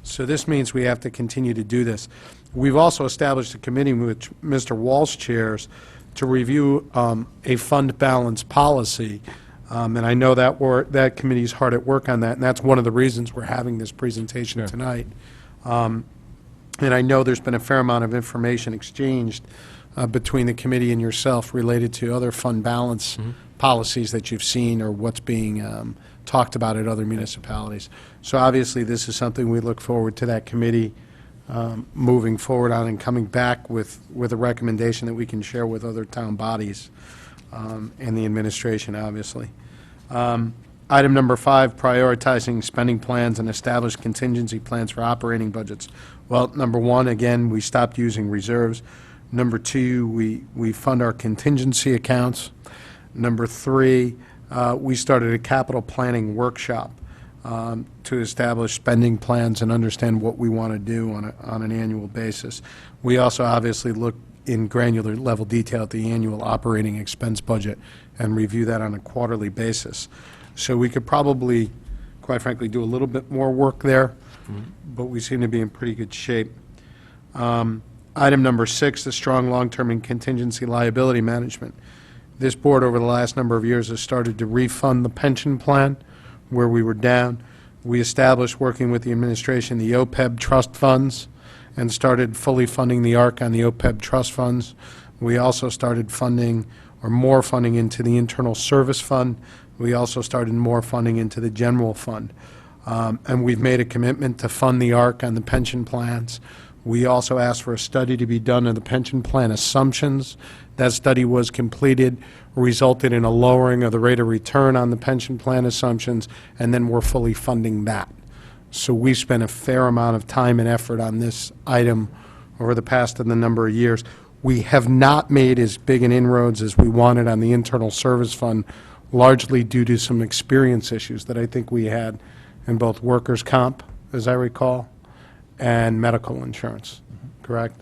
So this means we have to continue to do this. We've also established a committee which Mr. Walsh chairs to review a fund balance policy. And I know that committee's hard at work on that, and that's one of the reasons we're having this presentation tonight. And I know there's been a fair amount of information exchanged between the committee and yourself related to other fund balance policies that you've seen or what's being talked about at other municipalities. So obviously, this is something we look forward to that committee moving forward on and coming back with a recommendation that we can share with other town bodies and the administration, obviously. Item number 5, prioritizing spending plans and establish contingency plans for operating budgets. Well, number 1, again, we stopped using reserves. Number 2, we fund our contingency accounts. Number 3, we started a capital planning workshop to establish spending plans and understand what we want to do on an annual basis. We also obviously look in granular level detail at the annual operating expense budget and review that on a quarterly basis. So we could probably quite frankly, do a little bit more work there, but we seem to be in pretty good shape. Item number 6, the strong long-term and contingency liability management. This board, over the last number of years, has started to refund the pension plan where we were down. We established, working with the administration, the OPEB trust funds and started fully funding the ARC on the OPEB trust funds. We also started funding, or more funding, into the internal service fund. We also started more funding into the general fund. And we've made a commitment to fund the ARC on the pension plans. We also asked for a study to be done on the pension plan assumptions. That study was completed, resulted in a lowering of the rate of return on the pension plan assumptions, and then we're fully funding that. So we spent a fair amount of time and effort on this item over the past number of years. We have not made as big an inroads as we wanted on the internal service fund, largely due to some experience issues that I think we had in both workers' comp, as I recall, and medical insurance, correct?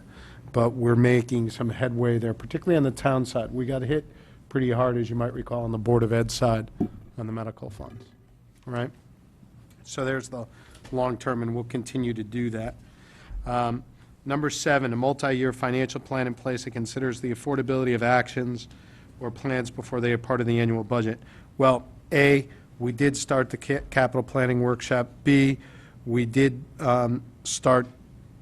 But we're making some headway there, particularly on the town side. We got hit pretty hard, as you might recall, on the Board of Ed side on the medical funds, right? So there's the long term, and we'll continue to do that. Number 7, a multi-year financial plan in place that considers the affordability of actions or plans before they are part of the annual budget. Well, A, we did start the capital planning workshop. B, we did start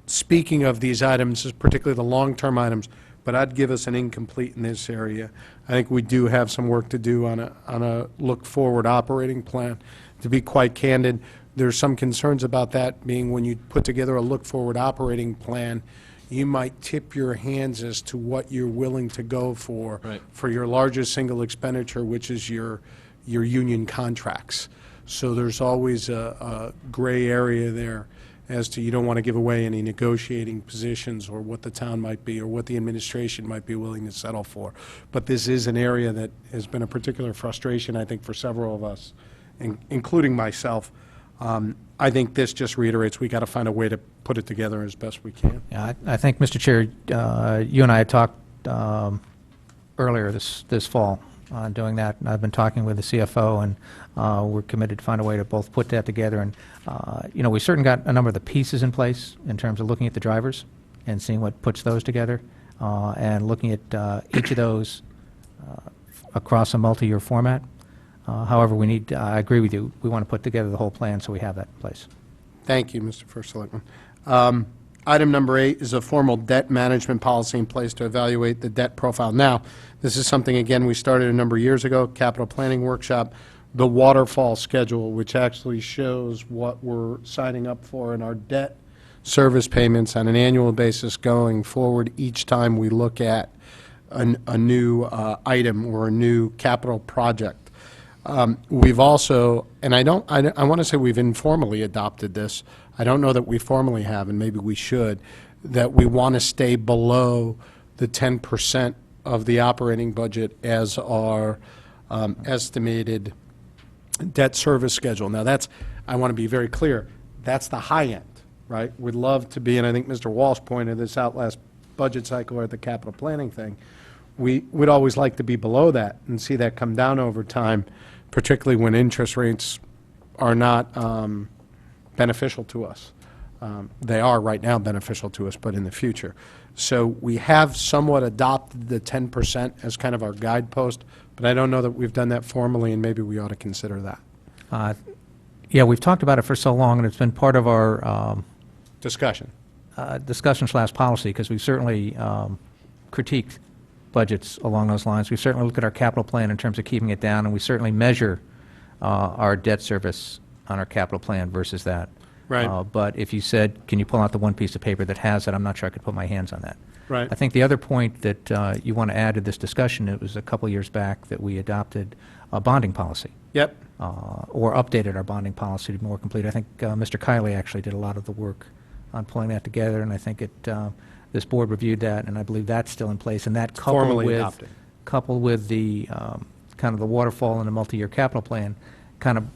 speaking of these items, particularly the long-term items, but I'd give us an incomplete in this area. I think we do have some work to do on a look-forward operating plan. To be quite candid, there's some concerns about that being when you put together a look-forward operating plan, you might tip your hands as to what you're willing to go for your largest single expenditure, which is your union contracts. So there's always a gray area there as to you don't want to give away any negotiating positions or what the town might be or what the administration might be willing to settle for. But this is an area that has been a particular frustration, I think, for several of us, including myself. I think this just reiterates we got to find a way to put it together as best we can. Yeah, I think, Mr. Chair, you and I had talked earlier this fall on doing that, and I've been talking with the CFO, and we're committed to find a way to both put that together. And, we certainly got a number of the pieces in place in terms of looking at the drivers and seeing what puts those together, and looking at each of those across a multi-year format. However, I agree with you, we want to put together the whole plan so we have that in place. Thank you, Mr. First Selectman. Item number 8 is a formal debt management policy in place to evaluate the debt profile. Now, this is something, again, we started a number of years ago, capital planning workshop, the waterfall schedule, which actually shows what we're signing up for in our debt service payments on an annual basis going forward each time we look at a new item or a new capital project. We've also, and I want to say we've informally adopted this. I don't know that we formally have, and maybe we should, that we want to stay below the 10% of the operating budget as our estimated debt service schedule. Now, I want to be very clear, that's the high end, right? We'd love to be, and I think Mr. Walsh pointed this out last budget cycle or at the capital planning thing, we'd always like to be below that and see that come down over time, particularly when interest rates are not beneficial to us. They are right now beneficial to us, but in the future. So we have somewhat adopted the 10% as kind of our guidepost, but I don't know that we've done that formally, and maybe we ought to consider that. Yeah, we've talked about it for so long, and it's been part of our Discussion. discussion/policy, because we've certainly critiqued budgets along those lines. We certainly look at our capital plan in terms of keeping it down, and we certainly measure our debt service on our capital plan versus that. Right. But if you said, can you pull out the one piece of paper that has it, I'm not sure I could put my hands on that. Right. I think the other point that you want to add to this discussion, it was a couple years back that we adopted a bonding policy, Yep. or updated our bonding policy to be more complete. I think Mr. Kiley actually did a lot of the work on pulling that together, and I think this board reviewed that, and I believe that's still in place. And that Formally adopted. coupled with the kind of the waterfall and the multi-year capital plan, kind of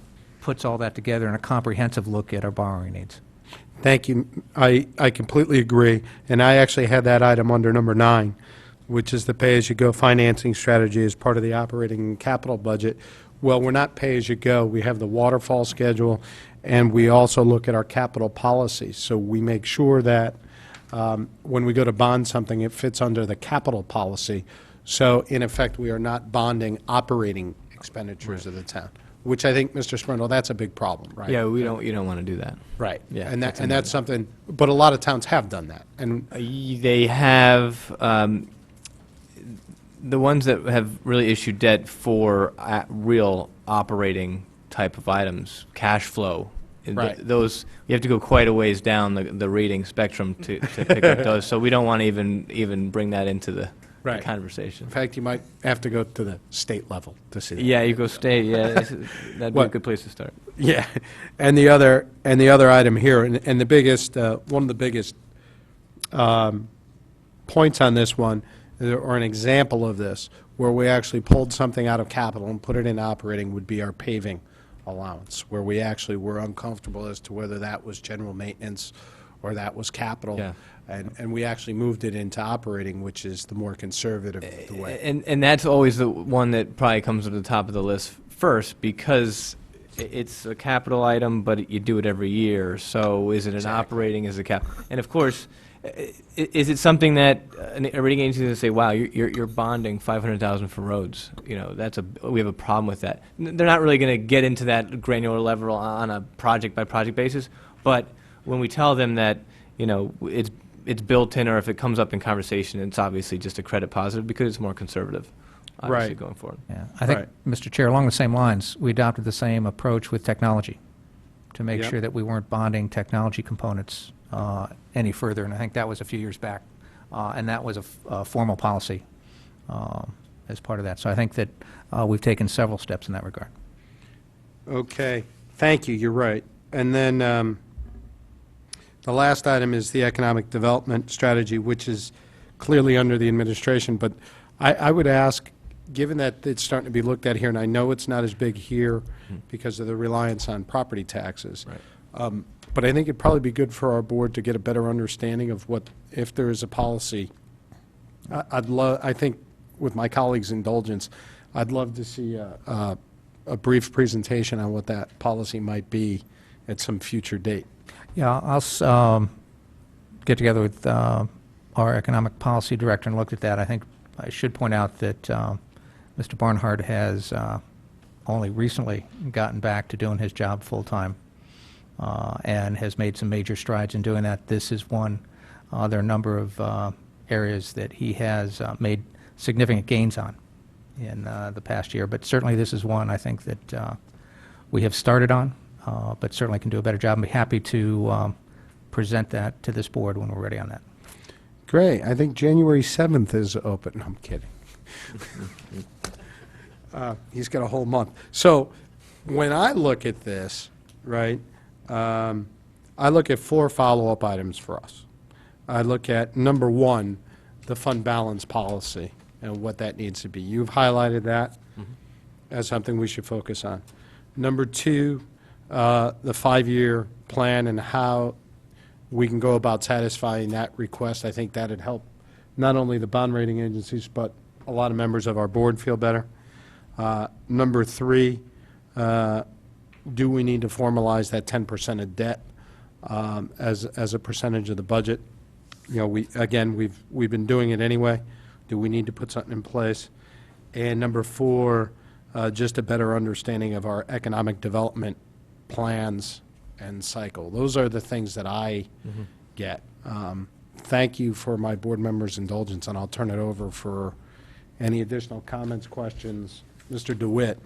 puts all that together in a comprehensive look at our borrowing needs. Thank you. I completely agree, and I actually had that item under number 9, which is the pay-as-you-go financing strategy as part of the operating and capital budget. well, we're not pay-as-you-go. We have the waterfall schedule, and we also look at our capital policy. So we make sure that when we go to bond something, it fits under the capital policy. So in effect, we are not bonding operating expenditures of the town, which I think, Mr. Sprindle, that's a big problem, right? Yeah, you don't want to do that. Right. Yeah, And that's that's something, but a lot of towns have done that. And They have, the ones that have really issued debt for real operating type of items, cash flow. Right. Those, you have to go quite a ways down the rating spectrum to pick up those, so we don't want to even bring that into the Right. conversation. in fact, you might have to go to the state level to see that. Yeah, you go state, that'd be a What? good place to start. Yeah, and the other item here, and the biggest, one of the biggest points on this one, or an example of this, where we actually pulled something out of capital and put it in operating, would be our paving allowance, where we actually were uncomfortable as to whether that was general maintenance or that was capital. Yeah. And we actually moved it into operating, which is the more conservative of the way. And that's always the one that probably comes to the top of the list first, because it's a capital item, but you do it every year. So is it an operating, is it cap? And of course, is it something that a rating agency is going to say, wow, you're bonding 500,000 for roads? You know, we have a problem with that. They're not really going to get into that granular level on a project by project basis, but when we tell them that, you know, it's built in, or if it comes up in conversation, it's obviously just a credit positive because it's more conservative, obviously, Right. going forward. Yeah, I think, Right. Mr. Chair, along the same lines, we adopted the same approach with technology to make Yep. sure that we weren't bonding technology components any further, and I think that was a few years back, and that was a formal policy as part of that. So I think that we've taken several steps in that regard. Okay, thank you, you're right. And then the last item is the economic development strategy, which is clearly under the administration, but I would ask, given that it's starting to be looked at here, and I know it's not as big here because of the reliance on property taxes, but I think it'd probably be good for our board to get a better understanding of what, if there is a policy. I think, with my colleagues' indulgence, I'd love to see a brief presentation on what that policy might be at some future date. Yeah, I'll get together with our economic policy director and look at that. I think I should point out that Mr. Barnhart has only recently gotten back to doing his job full-time and has made some major strides in doing that. This is one. There are a number of areas that he has made significant gains on in the past year, but certainly this is one I think that we have started on, but certainly can do a better job. I'd be happy to present that to this board when we're ready on that. Great, I think January 7th is open. No, I'm kidding. He's got a whole month. So when I look at this, right, I look at 4 follow-up items for us. I look at, number 1, the fund balance policy and what that needs to be. You've highlighted that as something we should focus on. Number 2, the 5-year plan and how we can go about satisfying that request. I think that'd help not only the bond rating agencies, but a lot of members of our board feel better. Number 3, do we need to formalize that 10% of debt as a percentage of the budget? You know, we've been doing it anyway. Do we need to put something in place? And number 4, just a better understanding of our economic development plans and cycle. Those are the things that I get. Thank you for my board members' indulgence, and I'll turn it over for any additional comments, questions. Mr. DeWitt.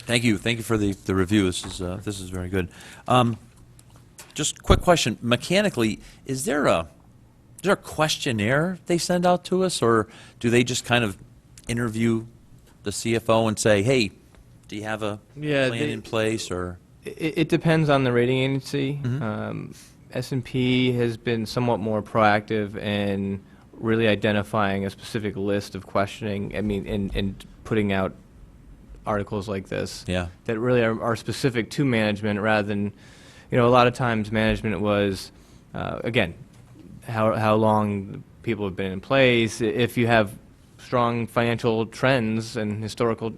Thank you for the review. This is very good. Just quick question. Mechanically, is there a questionnaire they send out to us, or do they just kind of interview the CFO and say, hey, do you have a Yeah, plan in place, or? It depends on the rating agency. S&P has been somewhat more proactive in really identifying a specific list of questioning, I mean, and putting out articles like this Yeah. that really are specific to management rather than, you know, a lot of times management was, again, how long people have been in place. If you have strong financial trends and historical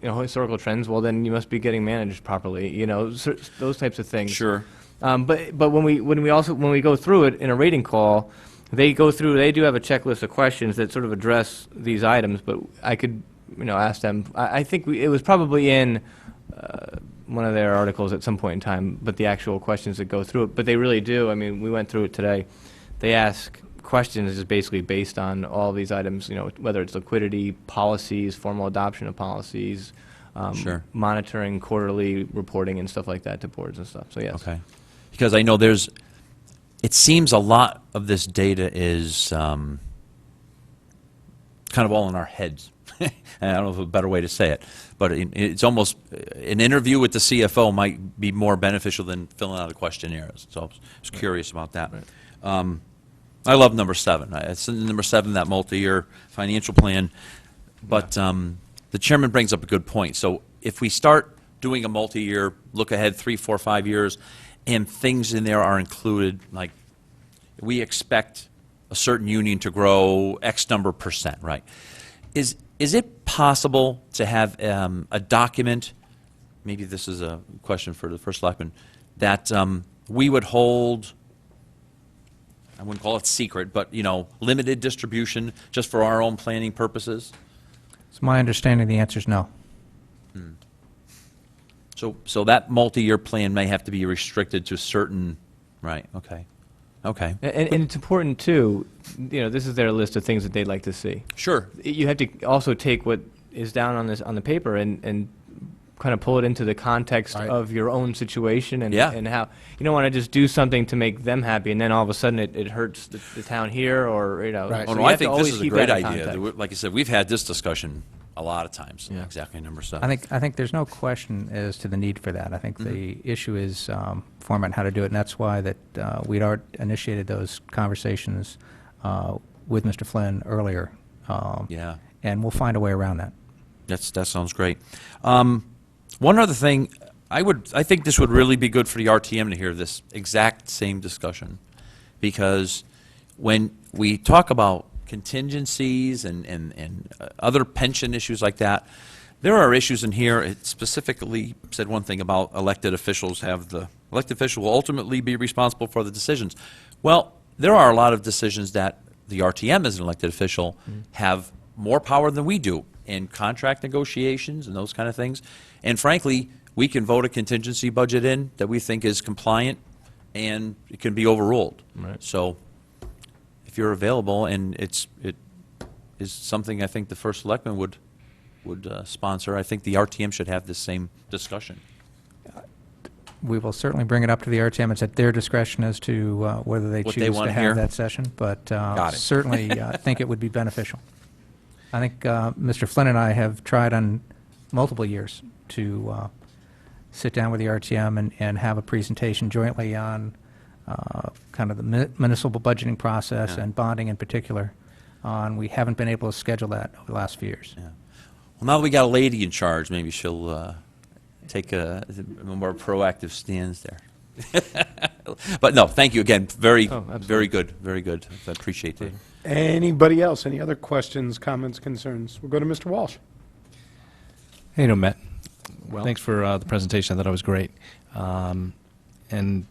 trends, well, then you must be getting managed properly, those types of things. Sure. But when we go through it in a rating call, they do have a checklist of questions that sort of address these items, but I could, ask them. I think it was probably in one of their articles at some point in time, but the actual questions that go through it, but they really do. I mean, we went through it today. They ask questions just basically based on all these items, whether it's liquidity, policies, formal adoption of policies, Sure. monitoring, quarterly reporting and stuff like that to boards and stuff. So yes. Okay. Because I know it seems a lot of this data is kind of all in our heads. And I don't know if a better way to say it, but it's almost, an interview with the CFO might be more beneficial than filling out a questionnaire. So I was curious about that. I love number 7. It's number 7, that multi-year financial plan. But the chairman brings up a good point. So if we start doing a multi-year, look ahead 3, 4, 5 years, and things in there are included, like we expect a certain union to grow X number %, right? Is it possible to have a document, maybe this is a question for the first selectman, that we would hold, I wouldn't call it secret, but, limited distribution just for our own planning purposes? It's my understanding the answer is no. So that multi-year plan may have to be restricted to certain, right, okay. Okay, And it's important too, this is their list of things that they'd like to see. sure. You have to also take what is down on the paper and kind of pull it into the context Right. of your own situation and, Yeah. and how you don't want to just do something to make them happy and then all of a sudden it hurts the town here or Right. so Oh, you no, I have to think this always is a keep great that in idea. context. Like I said, we've had this discussion a lot of times, Yeah. exactly number 7. I think there's no question as to the need for that. I think the issue is format and how to do it, and that's why that we'd already initiated those conversations with Mr. Flynn earlier. Yeah. And we'll find a way around that. That sounds great. One other thing, I think this would really be good for the RTM to hear this exact same discussion, because when we talk about contingencies and other pension issues like that, there are issues in here. It specifically said one thing about elected officials elected official will ultimately be responsible for the decisions. Well, there are a lot of decisions that the RTM as an elected official have more power than we do in contract negotiations and those kind of things. And frankly, we can vote a contingency budget in that we think is compliant, and it can be overruled. Right. So if you're available, and it is something I think the first selectman would sponsor, I think the RTM should have this same discussion. We will certainly bring it up to the RTM. It's at their discretion as to whether they What choose they to wanna hear. have that session, but Got it. certainly think it would be beneficial. I think Mr. Flynn and I have tried on multiple years to sit down with the RTM and have a presentation jointly on kind of the municipal budgeting process Yeah. and bonding in particular. We haven't been able to schedule that over the last few years. Yeah. Well, now that we got a lady in charge, maybe she'll take a more proactive stance there. But no, thank you again. Very good, very good. I appreciate it. Anybody else? Any other questions, comments, concerns? We'll go to Mr. Walsh. Hey, Matt. Thanks for the presentation. I thought it was great. And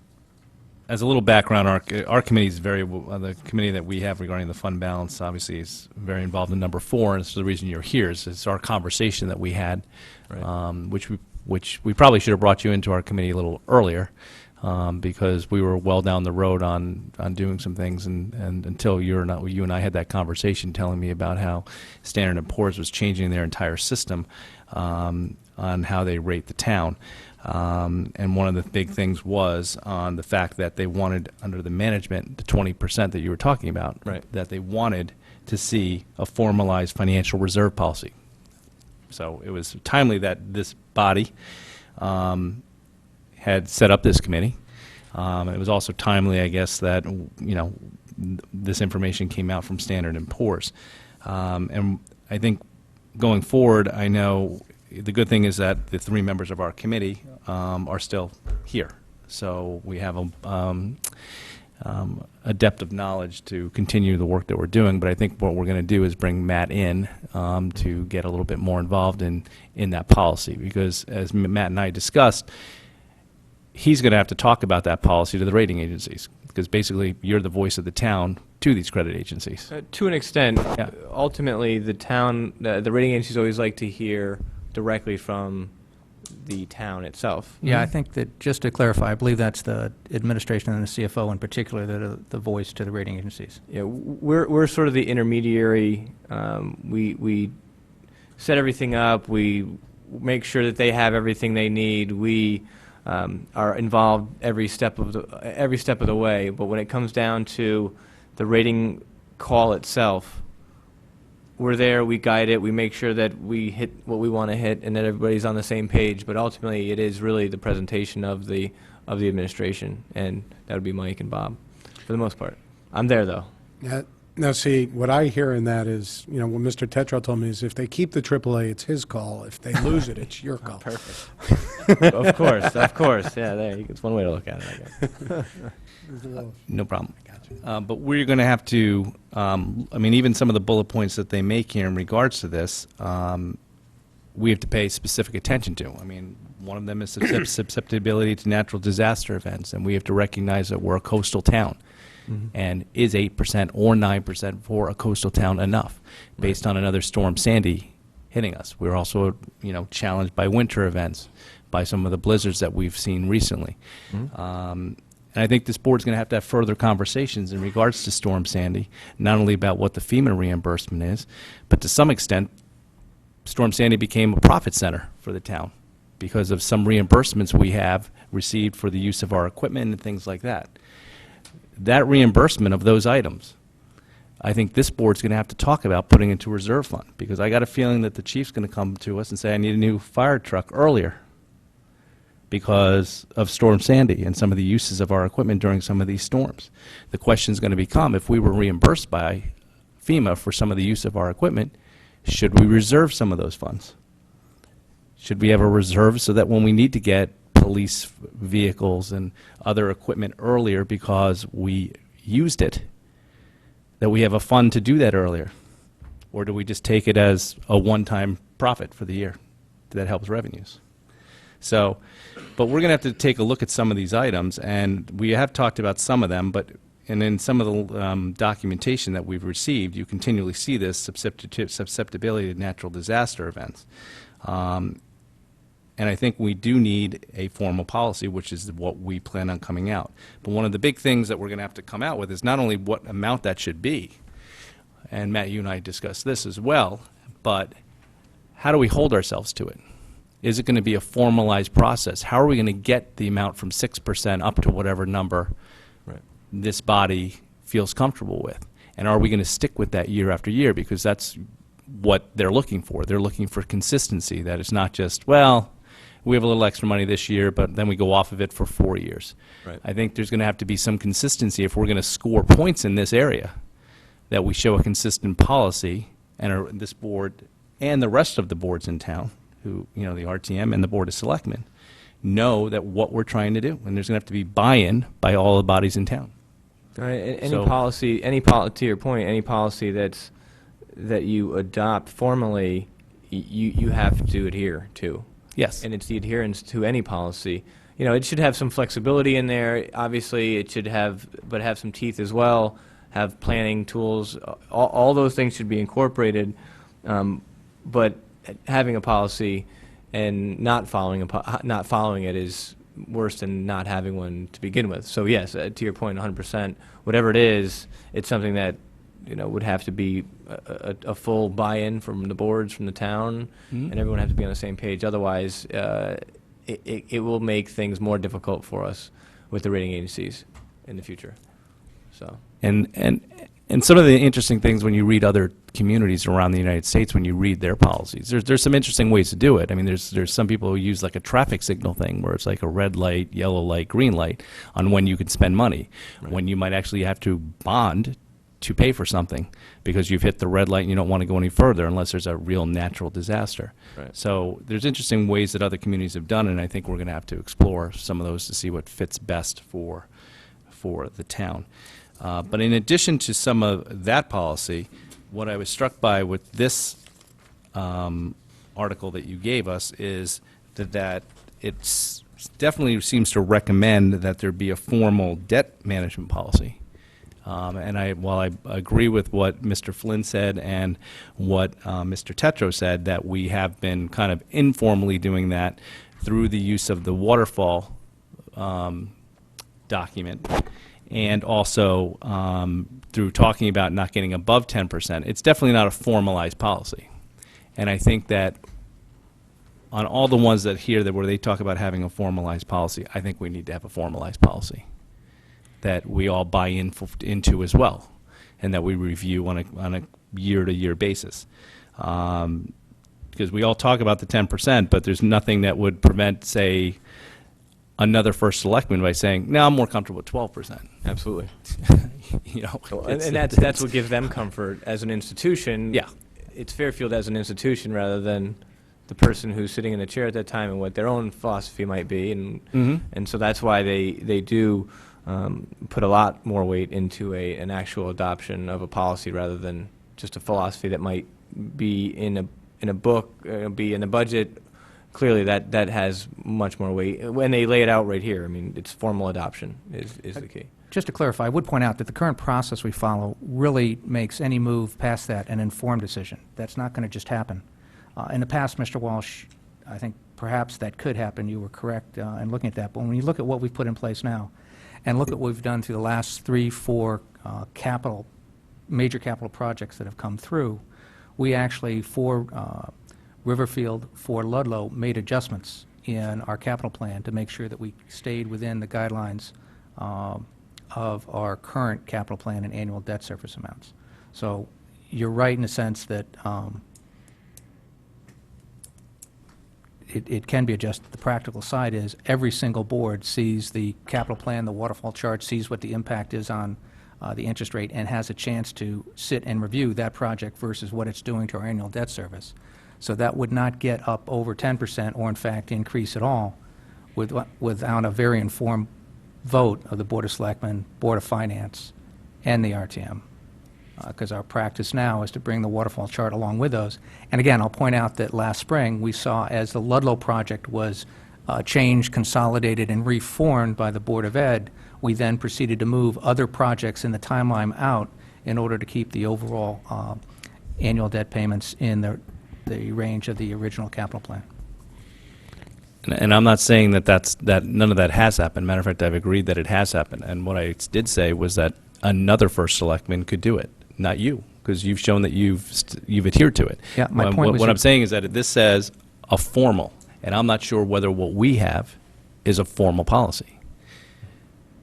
as a little background, our committee is the committee that we have regarding the fund balance obviously is very involved in number 4, and it's the reason you're here. It's our conversation that we had, which we probably should have brought you into our committee a little earlier, because we were well down the road on doing some things, and until you and I had that conversation telling me about how Standard & Poor's was changing their entire system on how they rate the town. And one of the big things was on the fact that they wanted, under the management, the 20% that you were talking about, that they wanted to see a formalized financial reserve policy. So it was timely that this body had set up this committee. It was also timely, I guess, that this information came out from Standard & Poor's. And I think going forward, I know the good thing is that the 3 members of our committee are still here. So we have a depth of knowledge to continue the work that we're doing, but I think what we're going to do is bring Matt in to get a little bit more involved in that policy, because as Matt and I discussed, he's going to have to talk about that policy to the rating agencies, because basically you're the voice of the town to these credit agencies. To an extent, Yeah. ultimately, the town, the rating agencies always like to hear directly from the town itself. Yeah, I think that, just to clarify, I believe that's the administration and the CFO in particular that are the voice to the rating agencies. Yeah, we're sort of the intermediary. We set everything up. We make sure that they have everything they need. We are involved every step of the way. But when it comes down to the rating call itself, we're there. We guide it. We make sure that we hit what we want to hit, and that everybody's on the same page. But ultimately, it is really the presentation of the administration, and that would be Mike and Bob, for the most part. I'm there though. Now, see, what I hear in that is, what Mr. Tetral told me is if they keep the AAA, it's his call. If they lose it, it's your call. Perfect. Of course. Yeah, it's one way to look at it, I guess. No problem. But we're going to have to, even some of the bullet points that they make here in regards to this, we have to pay specific attention to. One of them is susceptibility to natural disaster events, and we have to recognize that we're a coastal town. And is 8% or 9% for a coastal town enough, based on another Storm Sandy hitting us? We're also, challenged by winter events, by some of the blizzards that we've seen recently. And I think this board's going to have further conversations in regards to Storm Sandy, not only about what the FEMA reimbursement is, but to some extent, Storm Sandy became a profit center for the town because of some reimbursements we have received for the use of our equipment and things like that. That reimbursement of those items, I think this board's going to have to talk about putting into a reserve fund, because I got a feeling that the chief's going to come to us and say, I need a new fire truck earlier because of Storm Sandy and some of the uses of our equipment during some of these storms. The question is going to become, if we were reimbursed by FEMA for some of the use of our equipment, should we reserve some of those funds? Should we have a reserve so that when we need to get police vehicles and other equipment earlier because we used it, that we have a fund to do that earlier? Or do we just take it as a one-time profit for the year that helps revenues? So, but we're going to have to take a look at some of these items, and we have talked about some of them, and in some of the documentation that we've received, you continually see this susceptibility to natural disaster events. And I think we do need a formal policy, which is what we plan on coming out. But one of the big things that we're going to have to come out with is not only what amount that should be, and Matt, you and I discussed this as well, but how do we hold ourselves to it? Is it going to be a formalized process? How are we going to get the amount from 6% up to whatever number this body feels comfortable with? And are we going to stick with that year after year? Because that's what they're looking for. They're looking for consistency, that it's not just, well, we have a little extra money this year, but then we go off of it for 4 years. Right. I think there's going to have to be some consistency if we're going to score points in this area, that we show a consistent policy, and this board and the rest of the boards in town, who, the RTM and the Board of Selectmen, know that what we're trying to do, and there's going to have to be buy-in by all the bodies in town. All right, any So- policy, to your point, any policy that you adopt formally, you have to adhere to. Yes. And it's the adherence to any policy. It should have some flexibility in there. Obviously, it should have some teeth as well, have planning tools. All those things should be incorporated. But having a policy and not following it is worse than not having one to begin with. So yes, to your point, 100%, whatever it is, it's something that would have to be a full buy-in from the boards, from the town, and everyone has to be on the same page. Otherwise, it will make things more difficult for us with the rating agencies in the future. So. And some of the interesting things when you read other communities around the United States, when you read their policies, there's some interesting ways to do it. There's some people who use like a traffic signal thing where it's like a red light, yellow light, green light on when you can spend money, when you might actually have to bond to pay for something because you've hit the red light and you don't want to go any further unless there's a real natural disaster. Right. So there's interesting ways that other communities have done, and I think we're going to have to explore some of those to see what fits best for for the town. But in addition to some of that policy, what I was struck by with this article that you gave us is that it's definitely seems to recommend that there be a formal debt management policy. And while I agree with what Mr. Flynn said and what Mr. Tetro said, that we have been kind of informally doing that through the use of the waterfall document, and also through talking about not getting above 10%. It's definitely not a formalized policy. And I think that on all the ones that here where they talk about having a formalized policy, I think we need to have a formalized policy that we all buy into as well, and that we review on a year-to-year basis. Because we all talk about the 10%, but there's nothing that would prevent, say, another first selectman by saying, no, I'm more comfortable with 12%. Absolutely. You know, And that's what gives them comfort as an institution. Yeah. It's Fairfield as an institution rather than the person who's sitting in the chair at that time and what their own philosophy might be. And so that's why they do put a lot more weight into an actual adoption of a policy rather than just a philosophy that might be in a book, be in the budget. Clearly, that has much more weight. When they lay it out right here, I mean, it's formal adoption is the key. Just to clarify, I would point out that the current process we follow really makes any move past that an informed decision. That's not going to just happen. In the past, Mr. Walsh, I think perhaps that could happen. You were correct in looking at that. But when you look at what we've put in place now, and look at what we've done through the last 3-4 major capital projects that have come through, we actually, for Riverfield, for Ludlow, made adjustments in our capital plan to make sure that we stayed within the guidelines of our current capital plan and annual debt service amounts. So you're right in the sense that it can be adjusted. The practical side is every single board sees the capital plan, the waterfall chart, sees what the impact is on the interest rate, and has a chance to sit and review that project versus what it's doing to our annual debt service. So that would not get up over 10% or, in fact, increase at all without a very informed vote of the Board of Selectmen, Board of Finance, and the RTM. Because our practice now is to bring the waterfall chart along with those. And again, I'll point out that last spring, we saw as the Ludlow project was changed, consolidated, and reformed by the Board of Ed, we then proceeded to move other projects in the timeline out in order to keep the overall annual debt payments in the range of the original capital plan. And I'm not saying that none of that has happened. Matter of fact, I've agreed that it has happened. And what I did say was that another first selectman could do it, not you, because you've shown that you've adhered to it. Yeah, my point was what that- I'm saying is that this says a formal, and I'm not sure whether what we have is a formal policy.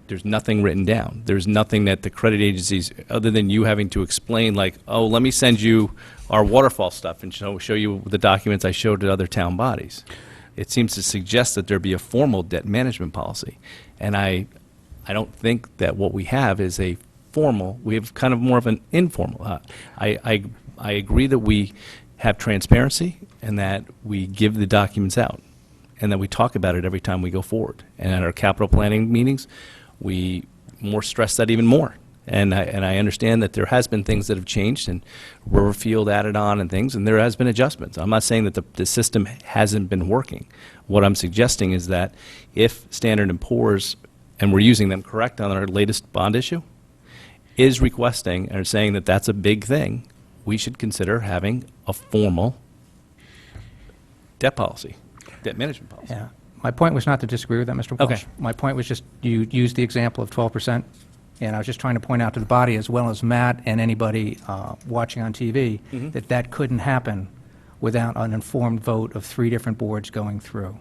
There's nothing written down. There's nothing that the credit agencies, other than you having to explain, like, oh, let me send you our waterfall stuff and show you the documents I showed to other town bodies. It seems to suggest that there be a formal debt management policy. And I don't think that what we have is a formal. We have kind of more of an informal. I agree that we have transparency and that we give the documents out and that we talk about it every time we go forward. And at our capital planning meetings, we more stress that even more. And I understand that there has been things that have changed, and Riverfield added on and things, and there has been adjustments. I'm not saying that the system hasn't been working. What I'm suggesting is that if Standard & Poor's, and we're using them correct on our latest bond issue, is requesting and saying that that's a big thing, we should consider having a formal debt policy, debt management policy. Yeah. My point was not to disagree with that, Mr. Walsh. Okay. My point was just, you used the example of 12%, and I was just trying to point out to the body, as well as Matt and anybody watching on TV, that couldn't happen without an informed vote of 3 different boards going through.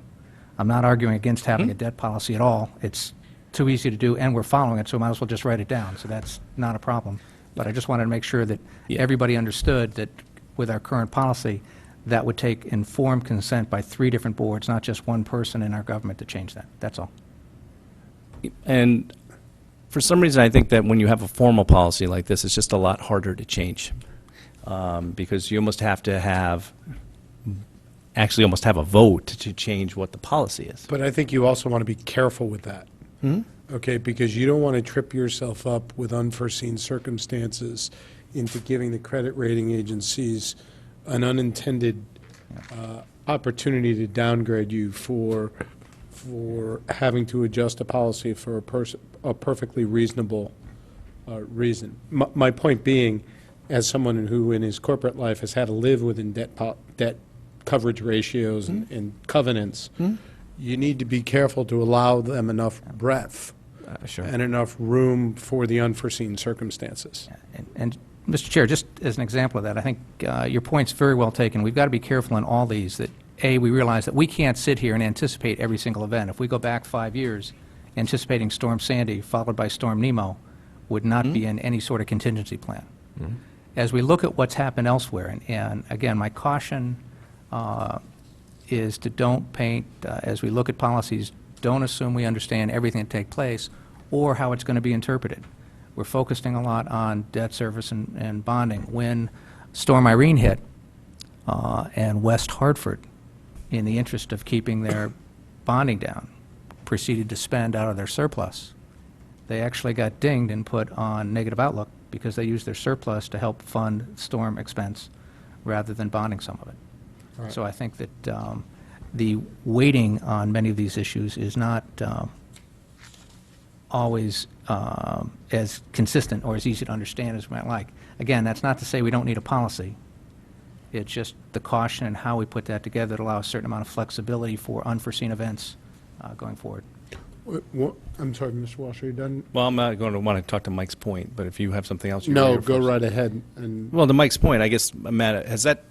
I'm not arguing against having a debt policy at all. It's too easy to do, and we're following it, so might as well just write it down, so that's not a problem. But I just wanted to make sure that everybody understood that with our current policy, that would take informed consent by 3 different boards, not just one person in our government to change that. That's all. And for some reason, I think that when you have a formal policy like this, it's just a lot harder to change, because you almost have to have a vote to change what the policy is. But I think you also want to be careful with that. okay? Because you don't want to trip yourself up with unforeseen circumstances into giving the credit rating agencies an unintended opportunity to downgrade you for having to adjust a policy for a perfectly reasonable reason. My point being, as someone who in his corporate life has had to live within debt coverage ratios and covenants, you need to be careful to allow them enough breadth Sure. and enough room for the unforeseen circumstances. And Mr. Chair, just as an example of that, I think your point's very well taken. We've got to be careful in all these that, A, we realize that we can't sit here and anticipate every single event. If we go back 5 years, anticipating Storm Sandy followed by Storm Nemo would not be in any sort of contingency plan. As we look at what's happened elsewhere, and again, my caution is to don't paint, as we look at policies, don't assume we understand everything that takes place or how it's going to be interpreted. We're focusing a lot on debt service and bonding. When Storm Irene hit and West Hartford, in the interest of keeping their bonding down, proceeded to spend out of their surplus, they actually got dinged and put on negative outlook because they used their surplus to help fund storm expense rather than bonding some of it. Right. So I think that the weighting on many of these issues is not always as consistent or as easy to understand as we might like. Again, that's not to say we don't need a policy. It's just the caution and how we put that together to allow a certain amount of flexibility for unforeseen events going forward. I'm sorry, Mr. Walsh, are you done? Well, I'm not going to want to talk to Mike's point, but if you have something else, No, go right ahead. And Well, to Mike's point, I guess, Matt, has that,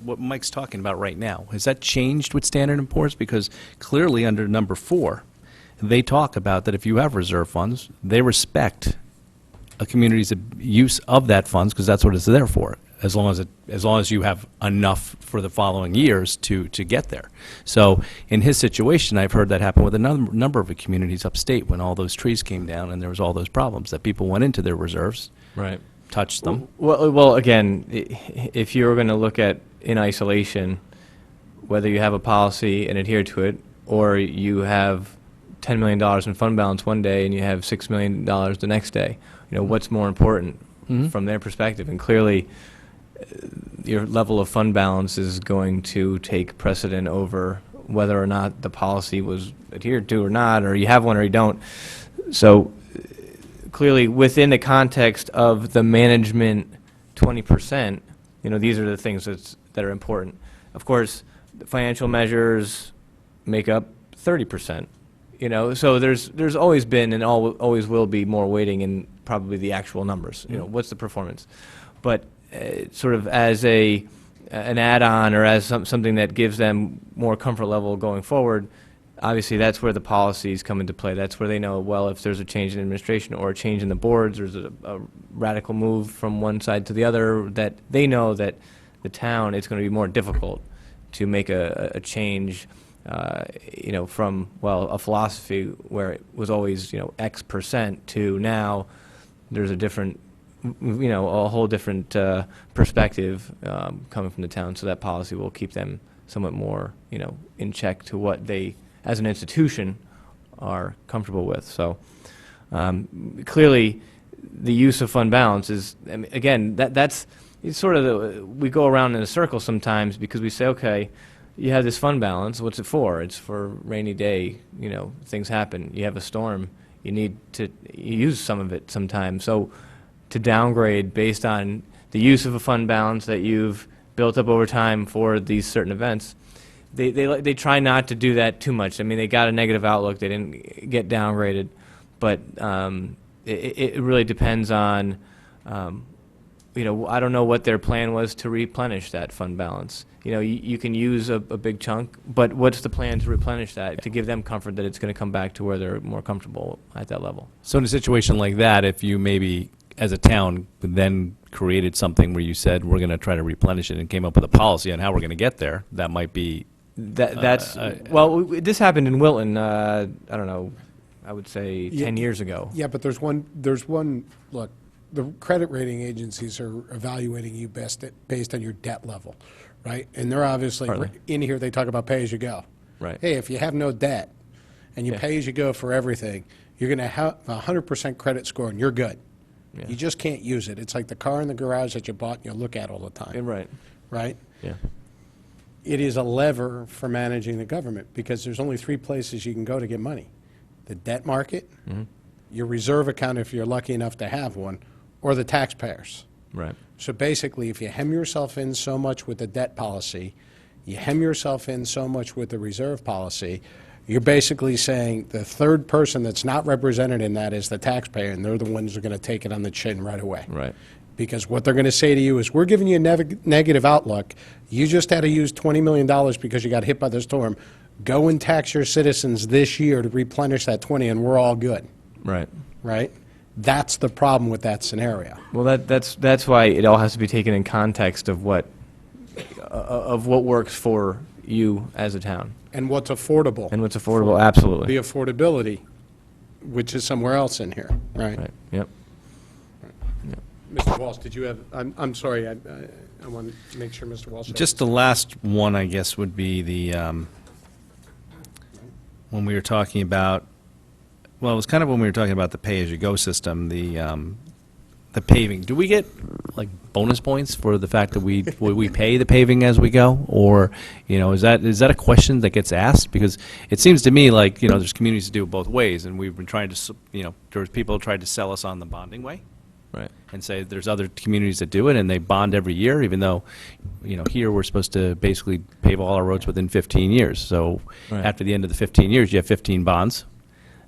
what Mike's talking about right now, has that changed with Standard & Poor's? Because clearly under number 4, they talk about that if you have reserve funds, they respect a community's use of that funds because that's what it's there for, as long as you have enough for the following years to get there. So in his situation, I've heard that happen with a number of communities upstate when all those trees came down and there was all those problems, that people went into their reserves, Right. touched them. Well, again, if you're going to look at in isolation, whether you have a policy and adhere to it, or you have $10 million in fund balance one day and you have $6 million the next day, what's more important from their perspective? And clearly, your level of fund balance is going to take precedent over whether or not the policy was adhered to or not, or you have one or you don't. So clearly, within the context of the management 20%, these are the things that are important. Of course, the financial measures make up 30%. So there's always been and always will be more weighting in probably the actual numbers. What's the performance? But sort of as an add-on or as something that gives them more comfort level going forward, obviously that's where the policies come into play. That's where they know, well, if there's a change in administration or a change in the boards, or there's a radical move from one side to the other, that they know that the town, it's going to be more difficult to make a change, from, a philosophy where it was always, X percent to now there's a different, a whole different perspective coming from the town. So that policy will keep them somewhat more, in check to what they, as an institution, are comfortable with. So clearly, the use of fund balance is, again, that's it's sort of we go around in a circle sometimes because we say, okay, you have this fund balance. What's it for? It's for rainy day. Things happen. You have a storm. You need to use some of it sometimes. So to downgrade based on the use of a fund balance that you've built up over time for these certain events, they try not to do that too much. They got a negative outlook. They didn't get downgraded, but it really depends on. I don't know what their plan was to replenish that fund balance. You can use a big chunk, but what's the plan to replenish that, to give them comfort that it's going to come back to where they're more comfortable at that level? So in a situation like that, if you maybe, as a town, then created something where you said, we're going to try to replenish it and came up with a policy on how we're going to get there, that might be... This happened in Wilton, I don't know, I would say 10 years ago. Yeah, but there's one, look, the credit rating agencies are evaluating you based on your debt level, right? And they're obviously, in here, they talk about pay-as-you-go. Right. Hey, if you have no debt and you pay-as-you-go for everything, you're going to have a 100% credit score and you're good. You just can't use it. It's like the car in the garage that you bought and you look at all the time, Right. right? Yeah. It is a lever for managing the government because there's only three places you can go to get money. The debt market, your reserve account if you're lucky enough to have one, or the taxpayers. Right. So basically, if you hem yourself in so much with the debt policy, you hem yourself in so much with the reserve policy, you're basically saying the third person that's not represented in that is the taxpayer, and they're the ones who are going to take it on the chin right away. Right. Because what they're going to say to you is, we're giving you a negative outlook. You just had to use $20 million because you got hit by the storm. Go and tax your citizens this year to replenish that 20, and we're all good, Right. right? That's the problem with that scenario. Well, that's why it all has to be taken in context of what works for you as a town And what's affordable. and what's affordable. Absolutely. The affordability, which is somewhere else in here, right? Right. Yep. Mr. Walsh, did you have, I'm sorry, I want to make sure Mr. Walsh. Just the last one, I guess, would be the, when we were talking about, well, it was kind of when we were talking about the pay-as-you-go system, the paving. Do we get, like, bonus points for the fact that we pay the paving as we go? Or, is that a question that gets asked? Because it seems to me like, there's communities that do it both ways, and we've been trying to, there's people who tried to sell us on the bonding way. Right. And say there's other communities that do it, and they bond every year, even though, here we're supposed to basically pave all our roads within 15 years. So Right. after the end of the 15 years, you have 15 bonds,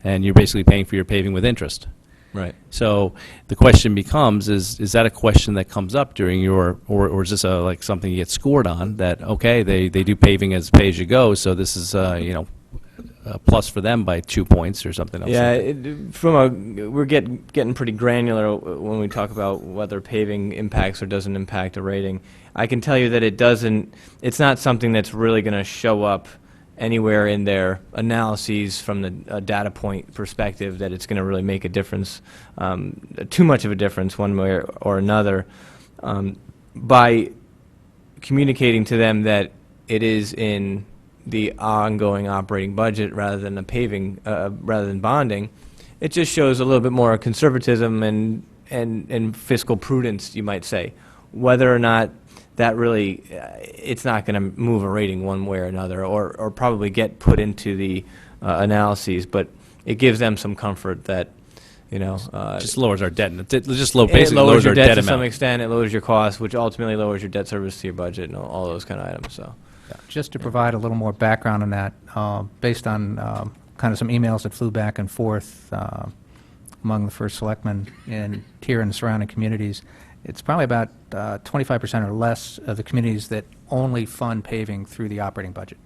and you're basically paying for your paving with interest. Right. So the question becomes, is that a question that comes up during your, or is this like something you get scored on, that, okay, they do paving as pay-as-you-go, so this is, a plus for them by 2 points or something else? Yeah, we're getting pretty granular when we talk about whether paving impacts or doesn't impact a rating. I can tell you that it's not something that's really going to show up anywhere in their analyses from the data point perspective that it's going to really make a difference, too much of a difference one way or another. By communicating to them that it is in the ongoing operating budget rather than the paving, rather than bonding, it just shows a little bit more conservatism and fiscal prudence, you might say. Whether or not that really, it's not going to move a rating one way or another, or probably get put into the analyses, but it gives them some comfort that, Just lowers our debt, it basically lowers your debt to amount. some extent, it lowers your costs, which ultimately lowers your debt service to your budget and all those kind of items, so. Just to provide a little more background on that, based on kind of some emails that flew back and forth among the first selectmen here in the surrounding communities, it's probably about 25% or less of the communities that only fund paving through the operating budget.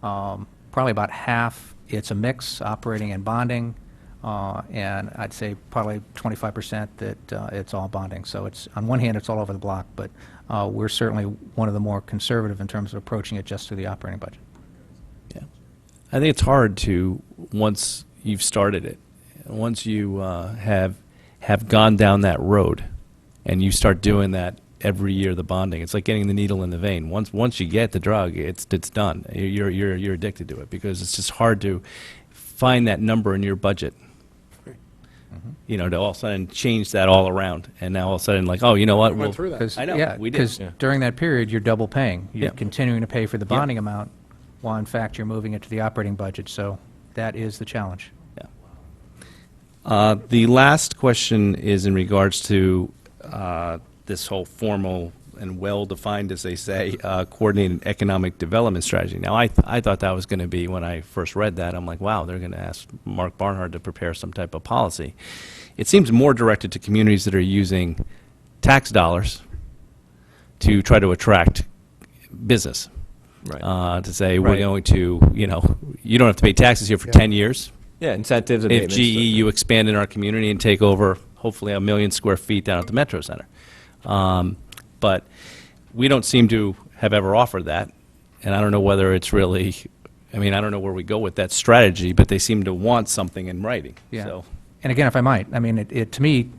Probably about half, it's a mix, operating and bonding, and I'd say probably 25% that it's all bonding. So it's, on one hand, it's all over the block, but we're certainly one of the more conservative in terms of approaching it just through the operating budget. Yeah. I think it's hard to, once you've started it, once you have gone down that road, and you start doing that every year, the bonding, it's like getting the needle in the vein. Once you get the drug, it's done. You're addicted to it, because it's just hard to find that number in your budget. To all of a sudden change that all around, and now all of a sudden, like, oh, you know what? We went through that. 'Cause- I know, yeah, we did. because Yeah. during that period, you're double paying. You're Yeah. continuing to pay for the bonding amount, while in fact you're moving it to the operating budget. So that is the challenge. The last question is in regards to this whole formal and well-defined, as they say, coordinated economic development strategy. Now, I thought that was going to be, when I first read that, I'm like, wow, they're going to ask Mark Barnhart to prepare some type of policy. It seems more directed to communities that are using tax dollars to try to attract business. Right. To say, we're Right. going to, you don't have to pay taxes here for 10 years. Yeah, incentives, If abatements. GE, you expand in our community and take over, hopefully, 1 million square feet down at the Metro Center. But we don't seem to have ever offered that, and I don't know whether it's really, I don't know where we go with that strategy, but they seem to want something in writing. Yeah. So, And again, if I might, to me,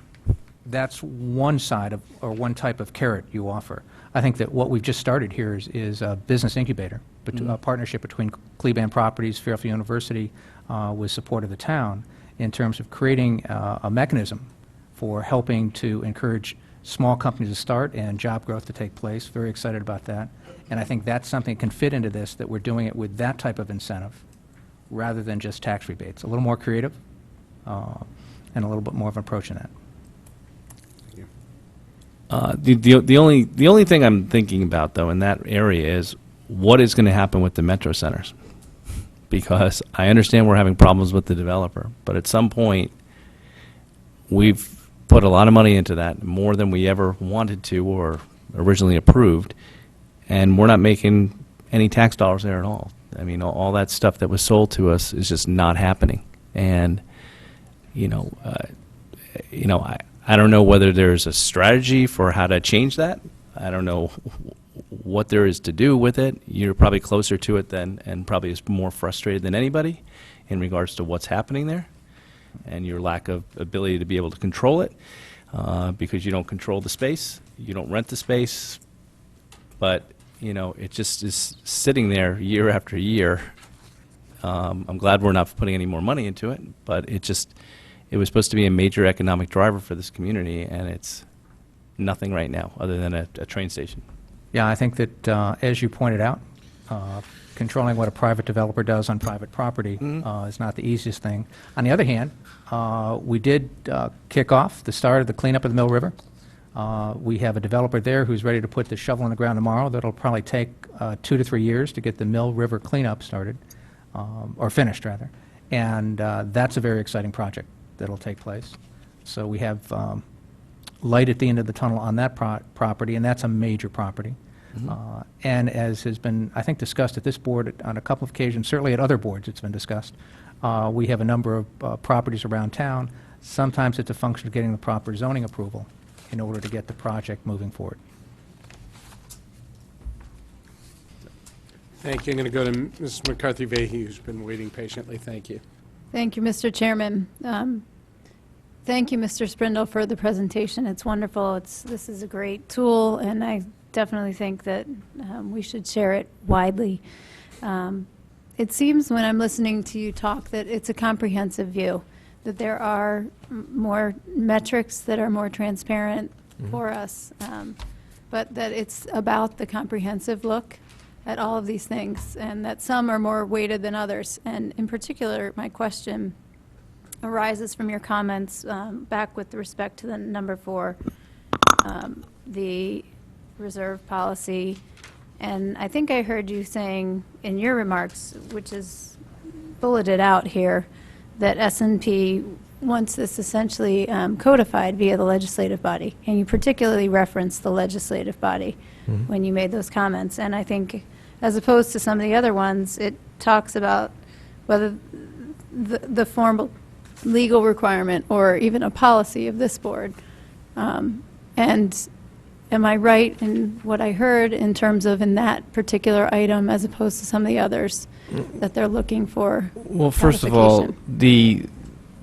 that's one side of, or one type of carrot you offer. I think that what we've just started here is a business incubator, a partnership between Cleveland Properties, Fairfield University, with support of the town. in terms of creating a mechanism for helping to encourage small companies to start and job growth to take place. Very excited about that. And I think that's something that can fit into this, that we're doing it with that type of incentive rather than just tax rebates. A little more creative and a little bit more of an approach in that. The only thing I'm thinking about, though, in that area is what is going to happen with the metro centers? Because I understand we're having problems with the developer, but at some point, we've put a lot of money into that, more than we ever wanted to or originally approved, and we're not making any tax dollars there at all. I mean, all that stuff that was sold to us is just not happening. And, I don't know whether there's a strategy for how to change that. I don't know what there is to do with it. You're probably closer to it than, and probably is more frustrated than anybody in regards to what's happening there and your lack of ability to be able to control it because you don't control the space, you don't rent the space, but, it just is sitting there year after year. I'm glad we're not putting any more money into it, but it was supposed to be a major economic driver for this community, and it's nothing right now other than a train station. Yeah, I think that, as you pointed out, controlling what a private developer does on private property is not the easiest thing. On the other hand, we did kick off the start of the cleanup of the Mill River. We have a developer there who's ready to put the shovel in the ground tomorrow. That'll probably take 2 to 3 years to get the Mill River cleanup started, or finished, rather. And that's a very exciting project that'll take place. So we have light at the end of the tunnel on that property, and that's a major property. And as has been, I think, discussed at this board on a couple of occasions, certainly at other boards it's been discussed, we have a number of properties around town. Sometimes it's a function of getting the proper zoning approval in order to get the project moving forward. Thank you. I'm going to go to Mrs. McCarthy-Vahey, who's been waiting patiently. Thank you. Thank you, Mr. Chairman. Thank you, Mr. Sprindle, for the presentation. It's wonderful. This is a great tool, and I definitely think that we should share it widely. It seems when I'm listening to you talk that it's a comprehensive view, that there are more metrics that are more transparent for us, but that it's about the comprehensive look at all of these things, and that some are more weighted than others. And in particular, my question arises from your comments back with respect to the number 4, the reserve policy. And I think I heard you saying in your remarks, which is bulleted out here, that S&P wants this essentially codified via the legislative body. And you particularly referenced the legislative body when you made those comments. And I think, as opposed to some of the other ones, it talks about whether the formal legal requirement or even a policy of this board. And am I right in what I heard in terms of in that particular item as opposed to some of the others that they're looking for? Well, first of all, codification? the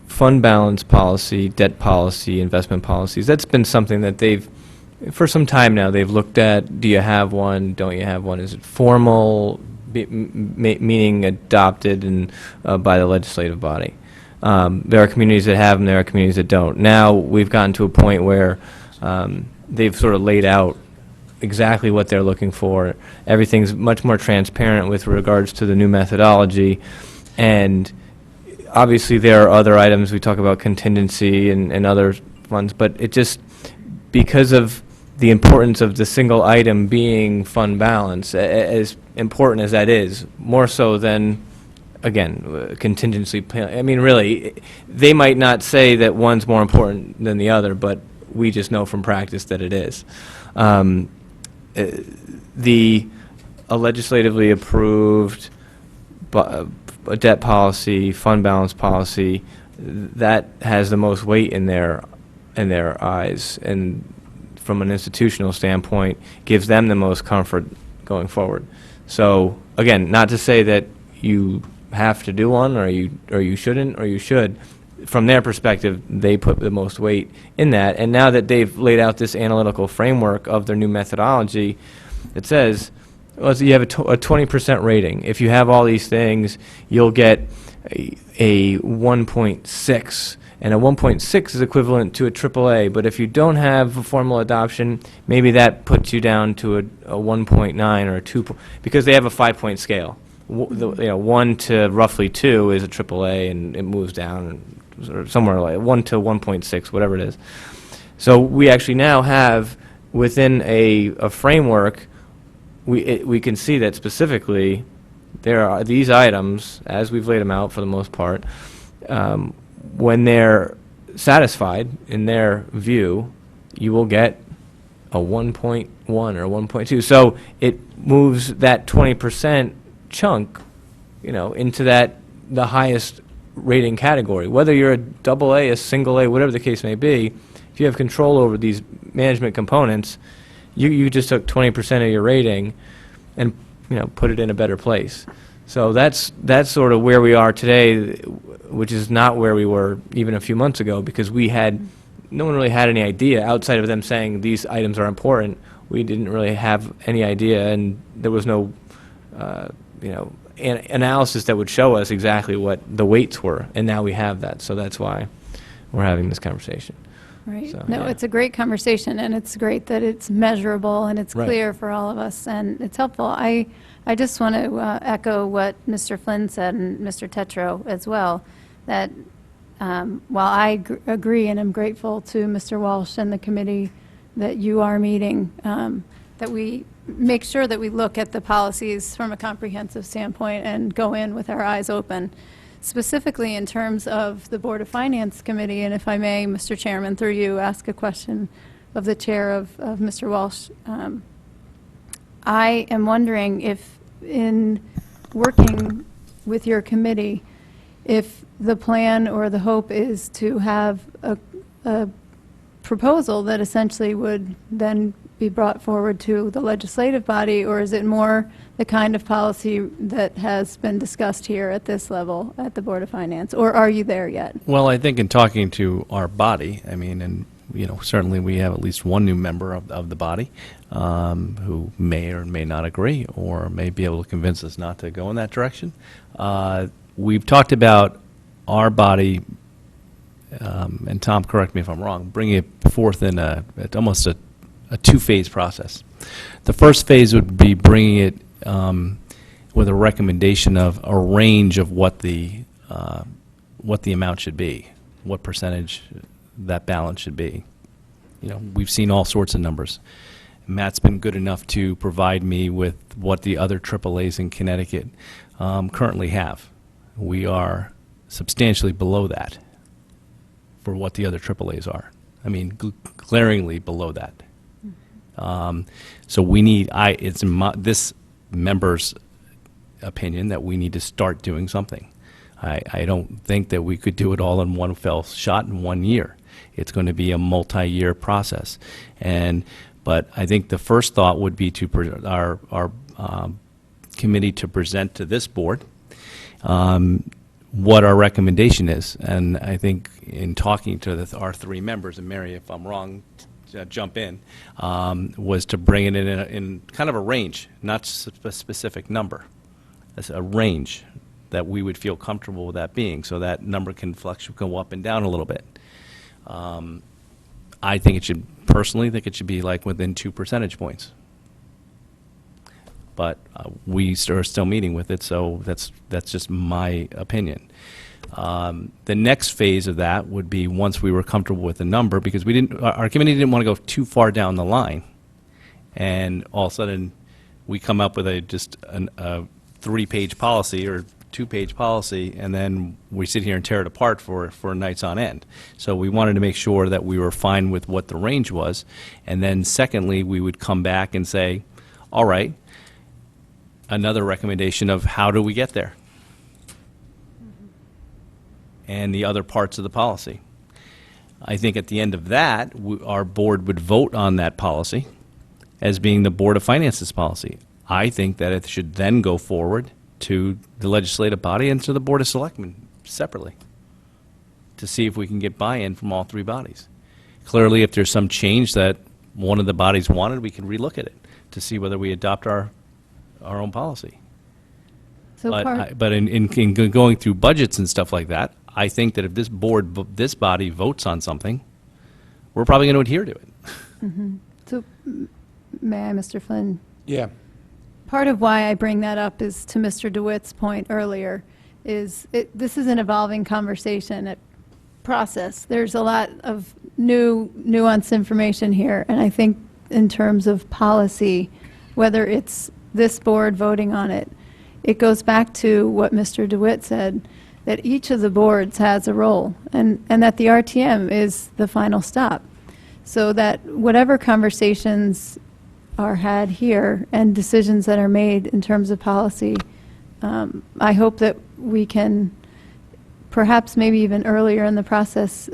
fund balance policy, debt policy, investment policies, that's been something that they've, for some time now, they've looked at. Do you have one? Don't you have one? Is it formal, meaning adopted and by the legislative body? There are communities that have them, there are communities that don't. Now, we've gotten to a point where they've sort of laid out exactly what they're looking for. Everything's much more transparent with regards to the new methodology. And obviously, there are other items. We talk about contingency and other funds, but it just, because of the importance of the single item being fund balance, as important as that is, more so than, again, contingency plan. I mean, really, they might not say that one's more important than the other, but we just know from practice that it is. A legislatively approved a debt policy, fund balance policy, that has the most weight in their eyes, and from an institutional standpoint, gives them the most comfort going forward. So, again, not to say that you have to do one, or you shouldn't, or you should. From their perspective, they put the most weight in that. And now that they've laid out this analytical framework of their new methodology, it says, well, so you have a 20% rating. If you have all these things, you'll get a 1.6, and a 1.6 is equivalent to a AAA, but if you don't have a formal adoption, maybe that puts you down to a 1.9 or a 2, because they have a 5-point scale. 1 to roughly 2 is a AAA, and it moves down or somewhere like 1 to 1.6, whatever it is. So we actually now have, within a framework, we can see that specifically there are these items, as we've laid them out for the most part, when they're satisfied in their view, you will get a 1.1 or 1.2. So it moves that 20% chunk, into the highest rating category. Whether you're a double A, a single A, whatever the case may be, if you have control over these management components, you just took 20% of your rating and put it in a better place. So that's sort of where we are today, which is not where we were even a few months ago, because no one really had any idea outside of them saying these items are important. We didn't really have any idea, and there was no analysis that would show us exactly what the weights were, and now we have that. So that's why we're having this conversation. Right. So, No, yeah. it's a great conversation, and it's great that it's measurable and it's Right. clear for all of us, and it's helpful. I just want to echo what Mr. Flynn said and Mr. Tetro as well, that while I agree and am grateful to Mr. Walsh and the committee that you are meeting, that we make sure that we look at the policies from a comprehensive standpoint and go in with our eyes open. Specifically in terms of the Board of Finance Committee, and if I may, Mr. Chairman, through you, ask a question of the chair of Mr. Walsh. I am wondering if, in working with your committee, if the plan or the hope is to have a proposal that essentially would then be brought forward to the legislative body, or is it more the kind of policy that has been discussed here at this level at the Board of Finance, or are you there yet? Well, I think in talking to our body, and certainly we have at least one new member of the body who may or may not agree, or may be able to convince us not to go in that direction. We've talked about our body, and Tom, correct me if I'm wrong, bringing it forth in almost a two-phase process. The first phase would be bringing it with a recommendation of a range of what the amount should be, what percentage that balance should be. We've seen all sorts of numbers. Matt's been good enough to provide me with what the other AAAs in Connecticut currently have. We are substantially below that for what the other AAAs are. Glaringly below that. So we need, it's this member's opinion that we need to start doing something. I don't think that we could do it all in one fell shot in 1 year. It's going to be a multi-year process. But I think the first thought would be to our committee to present to this board what our recommendation is. And I think in talking to our three members, and Mary, if I'm wrong, jump in, was to bring it in kind of a range, not a specific number. That's a range that we would feel comfortable with that being, so that number can fluctuate, go up and down a little bit. I think it should, personally think it should be like within 2 percentage points. But we are still meeting with it, so that's just my opinion. The next phase of that would be once we were comfortable with the number, because our committee didn't want to go too far down the line, and all of a sudden we come up with a 3-page policy or 2-page policy, and then we sit here and tear it apart for nights on end. So we wanted to make sure that we were fine with what the range was, and then secondly, we would come back and say, all right, another recommendation of how do we get there? And the other parts of the policy. I think at the end of that, our board would vote on that policy as being the Board of Finance's policy. I think that it should then go forward to the legislative body and to the Board of Selectmen separately to see if we can get buy-in from all three bodies. Clearly, if there's some change that one of the bodies wanted, we can relook at it to see whether we adopt our own policy. So part, But in going through budgets and stuff like that, I think that if this board, this body votes on something, we're probably going to adhere to it. so may I, Mr. Flynn? Yeah. Part of why I bring that up is to Mr. DeWitt's point earlier, is this is an evolving conversation process. There's a lot of new nuanced information here, and I think in terms of policy, whether it's this board voting on it, it goes back to what Mr. DeWitt said, that each of the boards has a role, and that the RTM is the final stop. So that whatever conversations are had here and decisions that are made in terms of policy, I hope that we can, perhaps maybe even earlier in the process,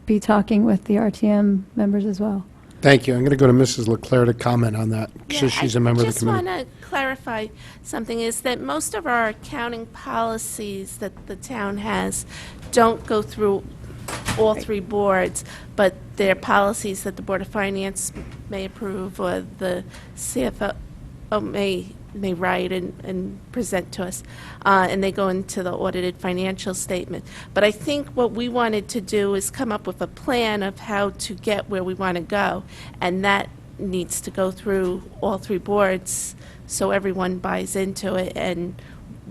be talking with the RTM members as well. Thank you. I'm going to go to Mrs. Leclerc to comment on that, since she's a member of the committee. I just want to clarify something, is that most of our accounting policies that the town has don't go through all three boards, but they're policies that the Board of Finance may approve, or the CFO may write and present to us, and they go into the audited financial statement. But I think what we wanted to do is come up with a plan of how to get where we want to go, and that needs to go through all three boards so everyone buys into it and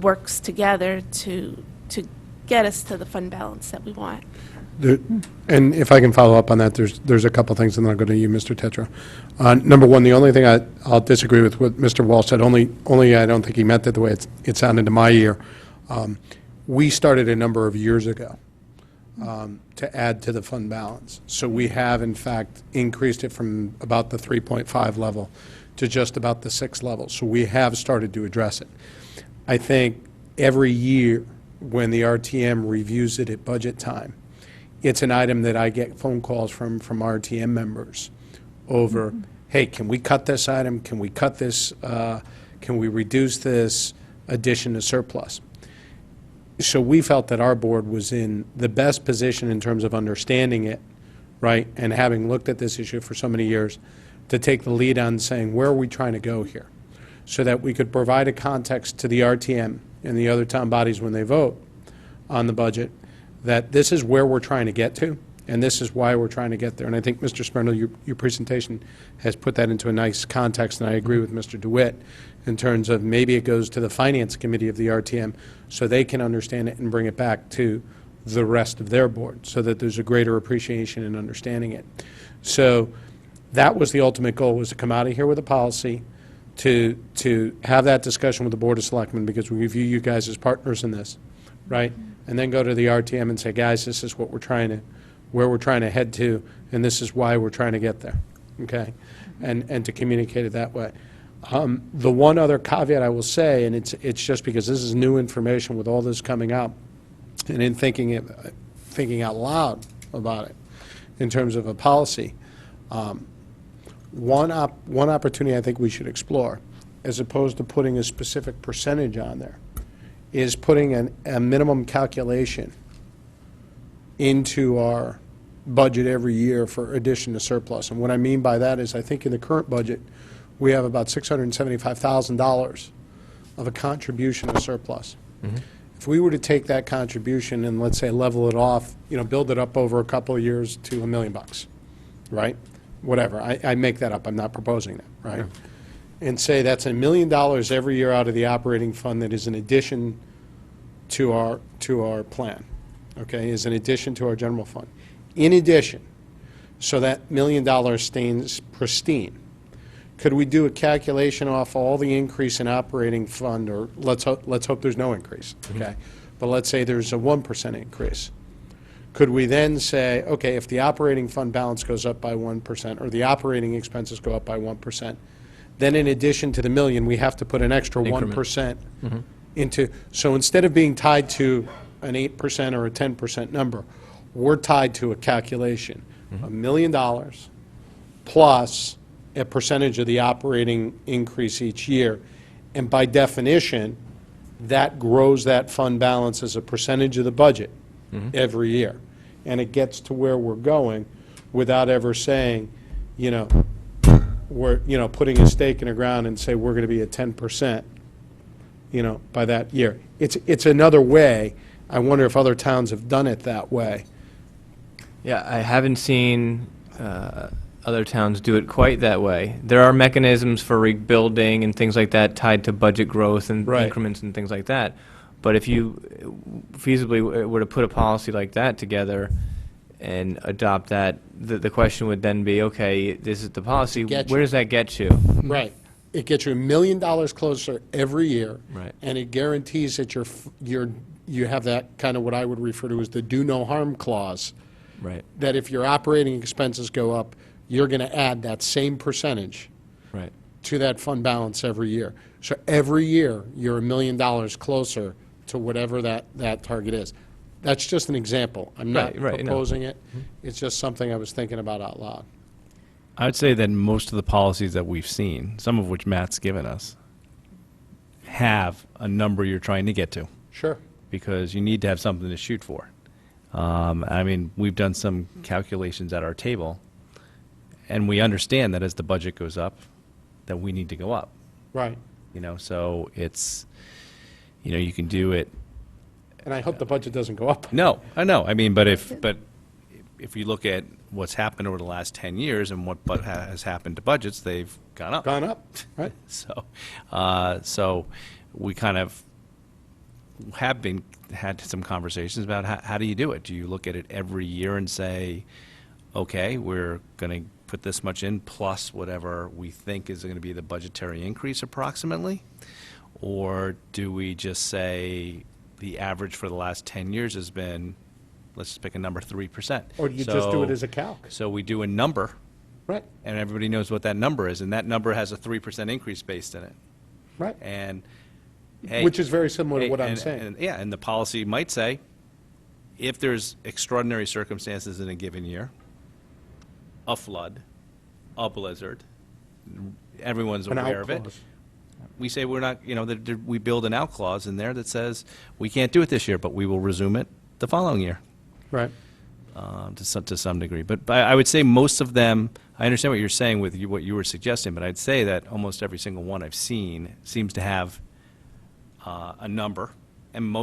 works together to get us to the fund balance that we want. And if I can follow up on that, there's a couple things, and then I'll go to you, Mr. Tetra. Number one, the only thing I'll disagree with what Mr. Wall said, only I don't think he meant it the way it sounded to my ear. We started a number of years ago to add to the fund balance. So we have, in fact, increased it from about the 3.5 level to just about the 6 level. So we have started to address it. I think every year when the RTM reviews it at budget time, it's an item that I get phone calls from RTM members over, hey, can we cut this item? Can we cut this? Can we reduce this addition to surplus? So we felt that our board was in the best position in terms of understanding it, right, and having looked at this issue for so many years, to take the lead on saying, where are we trying to go here? So that we could provide a context to the RTM and the other town bodies when they vote on the budget, that this is where we're trying to get to, and this is why we're trying to get there. And I think, Mr. Smyrna, your presentation has put that into a nice context, and I agree with Mr. DeWitt in terms of maybe it goes to the Finance Committee of the RTM so they can understand it and bring it back to the rest of their board so that there's a greater appreciation in understanding it. So that was the ultimate goal, was to come out of here with a policy, to have that discussion with the Board of Selectmen, because we view you guys as partners in this, right? And then go to the RTM and say, guys, this is what where we're trying to head to, and this is why we're trying to get there, okay? And to communicate it that way. The one other caveat I will say, and it's just because this is new information with all this coming up, and in thinking out loud about it in terms of a policy, one opportunity I think we should explore, as opposed to putting a specific percentage on there, is putting a minimum calculation into our budget every year for addition to surplus. And what I mean by that is, I think in the current budget, we have about $675,000 of a contribution to surplus. If we were to take that contribution and, let's say, level it off, build it up over a couple of years to $1 million, right? Whatever, I make that up, I'm not proposing that, right? And say that's $1 million every year out of the operating fund that is an addition to our plan, okay, is an addition to our general fund. In addition, so that $1 million stays pristine, could we do a calculation off all the increase in operating fund, or let's hope there's no increase, okay? But let's say there's a 1% increase. Could we then say, okay, if the operating fund balance goes up by 1%, or the operating expenses go up by 1%, then in addition to the $1 million, we have to put an extra 1% into, so instead of being tied to an 8% or a 10% number, we're tied to a calculation, $1 million plus a percentage of the operating increase each year. And by definition, that grows that fund balance as a percentage of the budget every year. And it gets to where we're going without ever saying, we're, putting a stake in the ground and say we're going to be at 10%, by that year. It's another way. I wonder if other towns have done it that way. Yeah, I haven't seen other towns do it quite that way. There are mechanisms for rebuilding and things like that tied to budget growth and Right. increments and things like that. But if you feasibly were to put a policy like that together and adopt that, the question would then be, okay, this is the policy, get where you? does that get you? Right. It gets you $1 million closer every year. Right. And it guarantees that you have that kind of what I would refer to as the do no harm clause, Right, that if your operating expenses go up, you're going to add that same percentage right. to that fund balance every year. So every year, you're $1 million closer to whatever that target is. That's just an example. I'm not Right, no. proposing it. It's just something I was thinking about out loud. I would say that most of the policies that we've seen, some of which Matt's given us, have a number you're trying to get to, Sure. because you need to have something to shoot for. I mean, we've done some calculations at our table, and we understand that as the budget goes up, that we need to go up. Right. So it's, you can do it. And I hope the budget doesn't go up. No, I know. I mean, but if you look at what's happened over the last 10 years and what has happened to budgets, they've gone up. Gone up, right? So we kind of have had some conversations about how do you do it? Do you look at it every year and say, okay, we're going to put this much in plus whatever we think is going to be the budgetary increase approximately? Or do we just say the average for the last 10 years has been, let's just pick a number, 3%? Or do you just do it as a calc? So we do a number, Right, and everybody knows what that number is, and that number has a 3% increase based in it. right. And, hey, Which is very similar to hey, what I'm and- saying. and- Yeah, and the policy might say, if there's extraordinary circumstances in a given year, a flood, a blizzard, everyone's An aware out of it. clause. We say we're not, we build an out clause in there that says, we can't do it this year, but we will resume it the following year. Right. To some degree. But I would say most of them, I understand what you're saying with what you were suggesting, but I'd say that almost every single one I've seen seems to have a number, and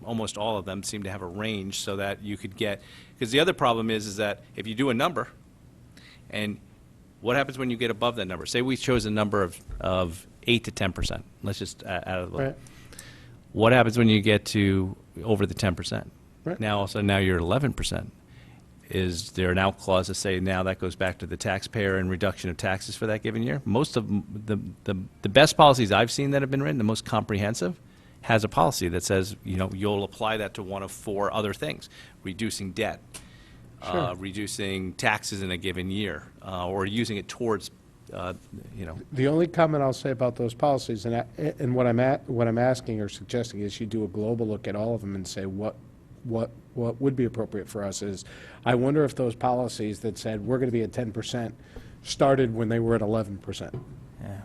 almost all of them seem to have a range so that you could get, because the other problem is that if you do a number, and what happens when you get above that number? Say we chose a number of 8 to 10%. Let's just out of the Right. What happens when you get to over the 10%? Right. Now, also, now you're at 11%. Is there an out clause to say now that goes back to the taxpayer and reduction of taxes for that given year? Most of the best policies I've seen that have been written, the most comprehensive, has a policy that says, you'll apply that to one of 4 other things: reducing debt, reducing taxes in a given year, or using it towards, The only comment I'll say about those policies, and what I'm asking or suggesting is you do a global look at all of them and say what would be appropriate for us is, I wonder if those policies that said we're going to be at 10% started when they were at 11%. Yeah.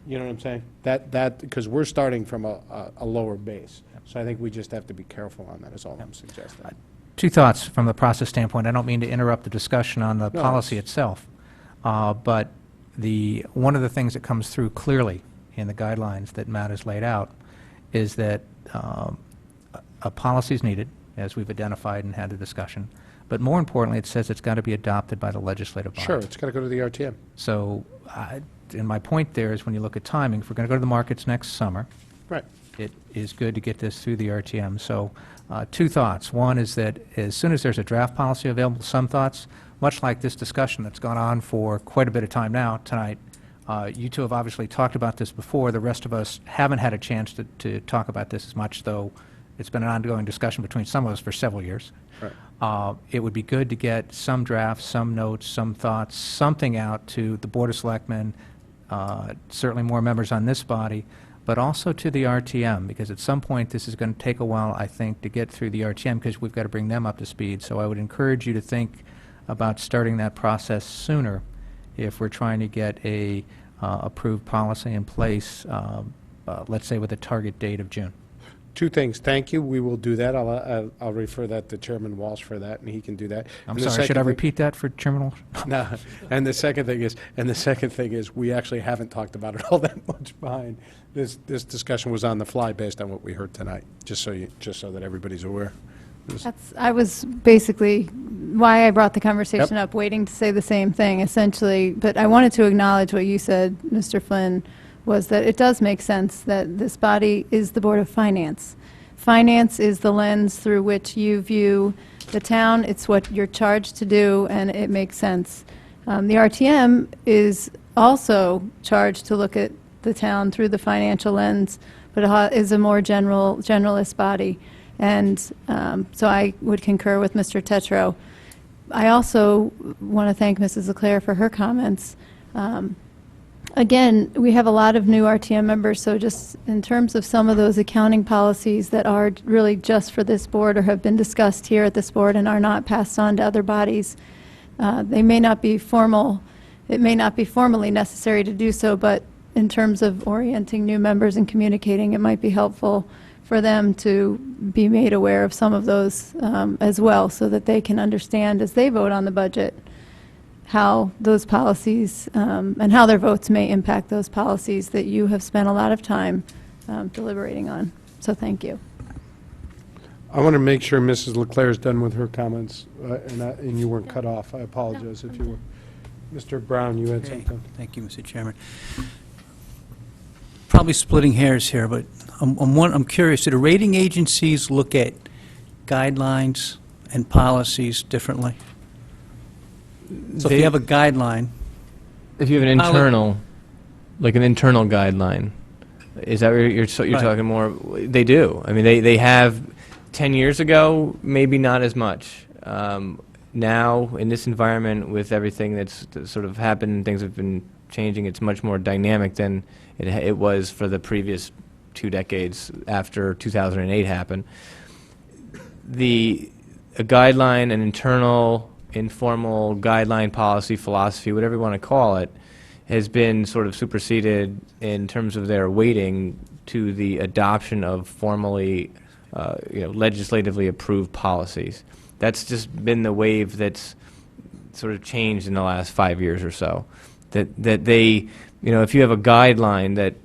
You know what I'm saying? That because we're starting from a lower base. So I think we just have to be careful on that, is all I'm suggesting. Two thoughts from the process standpoint. I don't mean to interrupt the discussion on the No, policy itself, but one of the things that comes through clearly in the guidelines that Matt has laid out is that a policy is needed, as we've identified and had the discussion, but more importantly, it says it's got to be adopted by the legislative body. Sure, it's got to go to the RTM. So, and my point there is when you look at timing, if we're going to go to the markets next summer, Right. it is good to get this through the RTM. So, two thoughts. One is that as soon as there's a draft policy available, some thoughts, much like this discussion that's gone on for quite a bit of time now tonight, you two have obviously talked about this before. The rest of us haven't had a chance to talk about this as much, though it's been an ongoing discussion between some of us for several years. Right. It would be good to get some drafts, some notes, some thoughts, something out to the Board of Selectmen, certainly more members on this body, but also to the RTM, because at some point this is going to take a while, I think, to get through the RTM, because we've got to bring them up to speed. So I would encourage you to think about starting that process sooner if we're trying to get a approved policy in place, let's say with a target date of June. two things. Thank you, we will do that. I'll refer that to Chairman Walsh for that, and he can do that. I'm And the sorry, should I second thing- repeat that for Chairman Walsh? No, and the second thing is, we actually haven't talked about it all that much behind. This discussion was on the fly based on what we heard tonight, just so that everybody's aware. I was basically why I brought the conversation up, waiting to say the same thing, essentially. But I wanted to acknowledge what you said, Mr. Flynn, was that it does make sense that this body is the Board of Finance. Finance is the lens through which you view the town. It's what you're charged to do, and it makes sense. The RTM is also charged to look at the town through the financial lens, but it is a more generalist body. And so I would concur with Mr. Tetro. I also want to thank Mrs. Leclerc for her comments. Again, we have a lot of new RTM members, so just in terms of some of those accounting policies that are really just for this board or have been discussed here at this board and are not passed on to other bodies, they may not be formal. It may not be formally necessary to do so, but in terms of orienting new members and communicating, it might be helpful for them to be made aware of some of those as well, so that they can understand as they vote on the budget how those policies and how their votes may impact those policies that you have spent a lot of time deliberating on. So thank you. I want to make sure Mrs. Leclerc is done with her comments, and you weren't cut off. I apologize if you were. Mr. Brown, you had Okay. something. Thank you, Mr. Chairman. Probably splitting hairs here, but I'm curious, do the rating agencies look at guidelines and policies differently? So if They- you have a guideline, If you have an I'll- internal, like an internal guideline, is that what you're Right. talking more? They do. I mean, they have, 10 years ago, maybe not as much. Now, in this environment, with everything that's sort of happened, things have been changing, it's much more dynamic than it was for the previous 2 decades after 2008 happened. A guideline, an internal, informal guideline, policy, philosophy, whatever you want to call it, has been sort of superseded in terms of their weighting to the adoption of formally, legislatively approved policies. That's just been the wave that's sort of changed in the last 5 years or so. That they, if you have a guideline that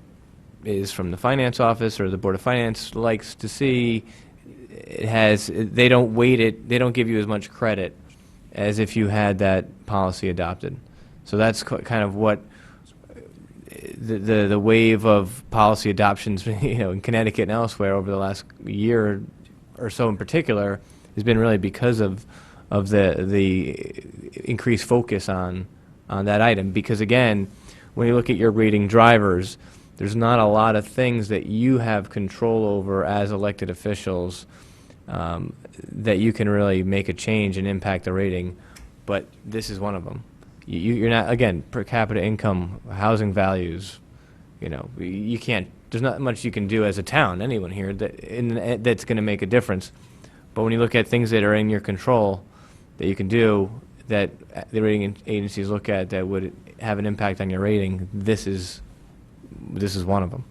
is from the finance office or the Board of Finance likes to see, they don't weight it, they don't give you as much credit as if you had that policy adopted. So that's kind of what the wave of policy adoptions, in Connecticut and elsewhere over the last year or so in particular, has been really because of the increased focus on that item. Because again, when you look at your rating drivers, there's not a lot of things that you have control over as elected officials that you can really make a change and impact the rating, but this is one of them. You're not, again, per capita income, housing values, you can't, there's not much you can do as a town, anyone here, that's going to make a difference. But when you look at things that are in your control that you can do, that the rating agencies look at that would have an impact on your rating, this is one of them.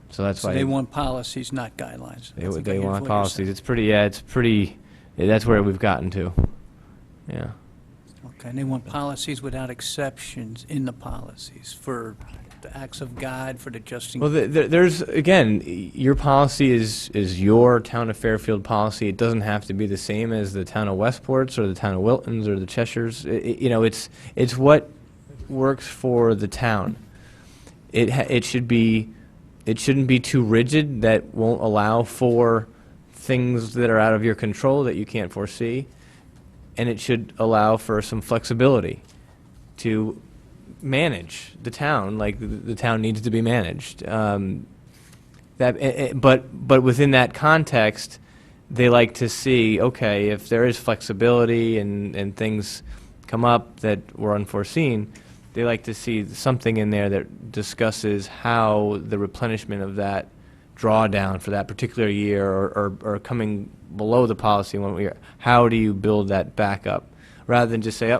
So that's so why they want policies, not guidelines. they I think I want hear what you're policies. saying. It's pretty. That's where we've gotten to. Yeah. Okay, and they want policies without exceptions in the policies for the acts of God, for the justing. Well, there's, again, your policy is your town of Fairfield policy. It doesn't have to be the same as the town of Westport's or the town of Wilton's or the Cheshires. It's what works for the town. It shouldn't be too rigid that won't allow for things that are out of your control that you can't foresee, and it should allow for some flexibility to manage the town like the town needs to be managed. But within that context, they like to see, okay, if there is flexibility and things come up that were unforeseen, they like to see something in there that discusses how the replenishment of that drawdown for that particular year or coming below the policy one year, how do you build that back up? Rather than just say,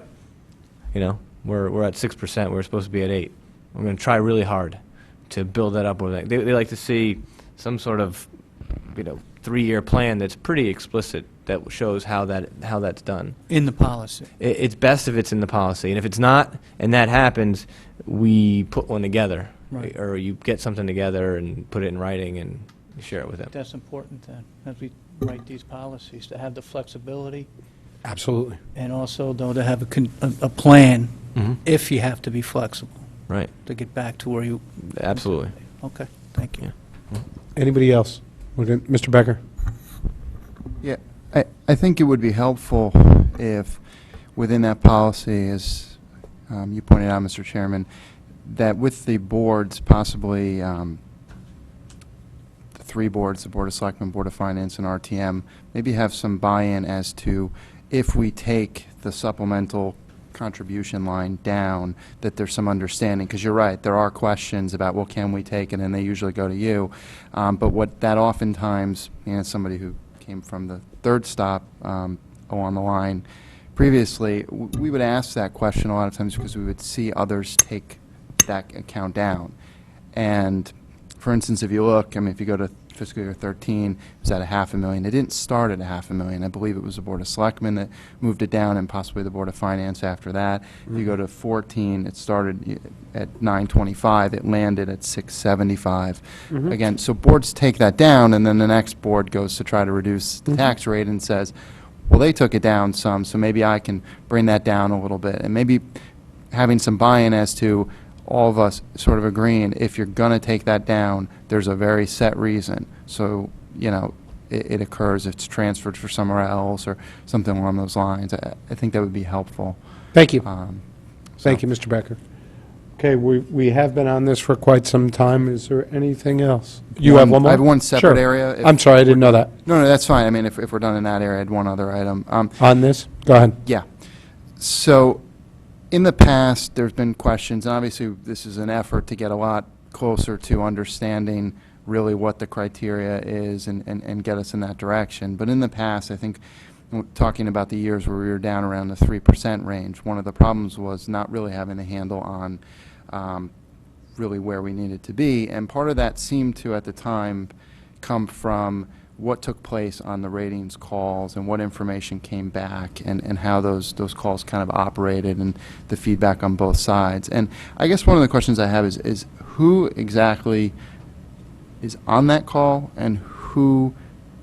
we're at 6%, we're supposed to be at 8%. We're going to try really hard to build that up. They like to see some sort of 3-year plan that's pretty explicit, that shows how that's done. In the policy. It's best if it's in the policy, and if it's not, and that happens, we put one together. Right. Or you get something together and put it in writing and share it with them. That's important then, as we write these policies, to have the flexibility, Absolutely. and also, though, to have a plan Mm-hmm. if you have to be flexible, Right, to get back to where you... absolutely. Okay, thank you. Yeah. Anybody else? Mr. Becker? Yeah, I think it would be helpful if, within that policy, as you pointed out, Mr. Chairman, that with the boards, possibly the 3 boards, the Board of Selectmen, Board of Finance, and RTM, maybe have some buy-in as to if we take the supplemental contribution line down, that there's some understanding, because you're right, there are questions about, well, can we take it, and they usually go to you. But what that oftentimes, as somebody who came from the third stop along the line previously, we would ask that question a lot of times because we would see others take that account down. And for instance, if you look, if you go to fiscal year 13, it was at $500,000. It didn't start at $500,000. I believe it was the Board of Selectmen that moved it down, and possibly the Board of Finance after that. If you go to 14, it started at $925. It landed at $675. Again, so boards take that down, and then the next board goes to try to reduce the tax rate and says, well, they took it down some, so maybe I can bring that down a little bit. And maybe having some buy-in as to all of us sort of agreeing, if you're going to take that down, there's a very set reason. So, it occurs, it's transferred for somewhere else or something along those lines. I think that would be helpful. Thank you. Thank you, Mr. Becker. Okay, we have been on this for quite some time. Is there anything else? You have one more? I have one separate Sure. area. I'm sorry, I didn't know that. No, that's fine. If we're done in that area, I had one other item. On this? Go ahead. Yeah. So, in the past, there's been questions, and obviously this is an effort to get a lot closer to understanding really what the criteria is and get us in that direction. But in the past, I think, talking about the years where we were down around the 3% range, one of the problems was not really having a handle on really where we needed to be. And part of that seemed to, at the time, come from what took place on the ratings calls and what information came back and how those calls kind of operated and the feedback on both sides. And I guess one of the questions I have is who exactly is on that call and who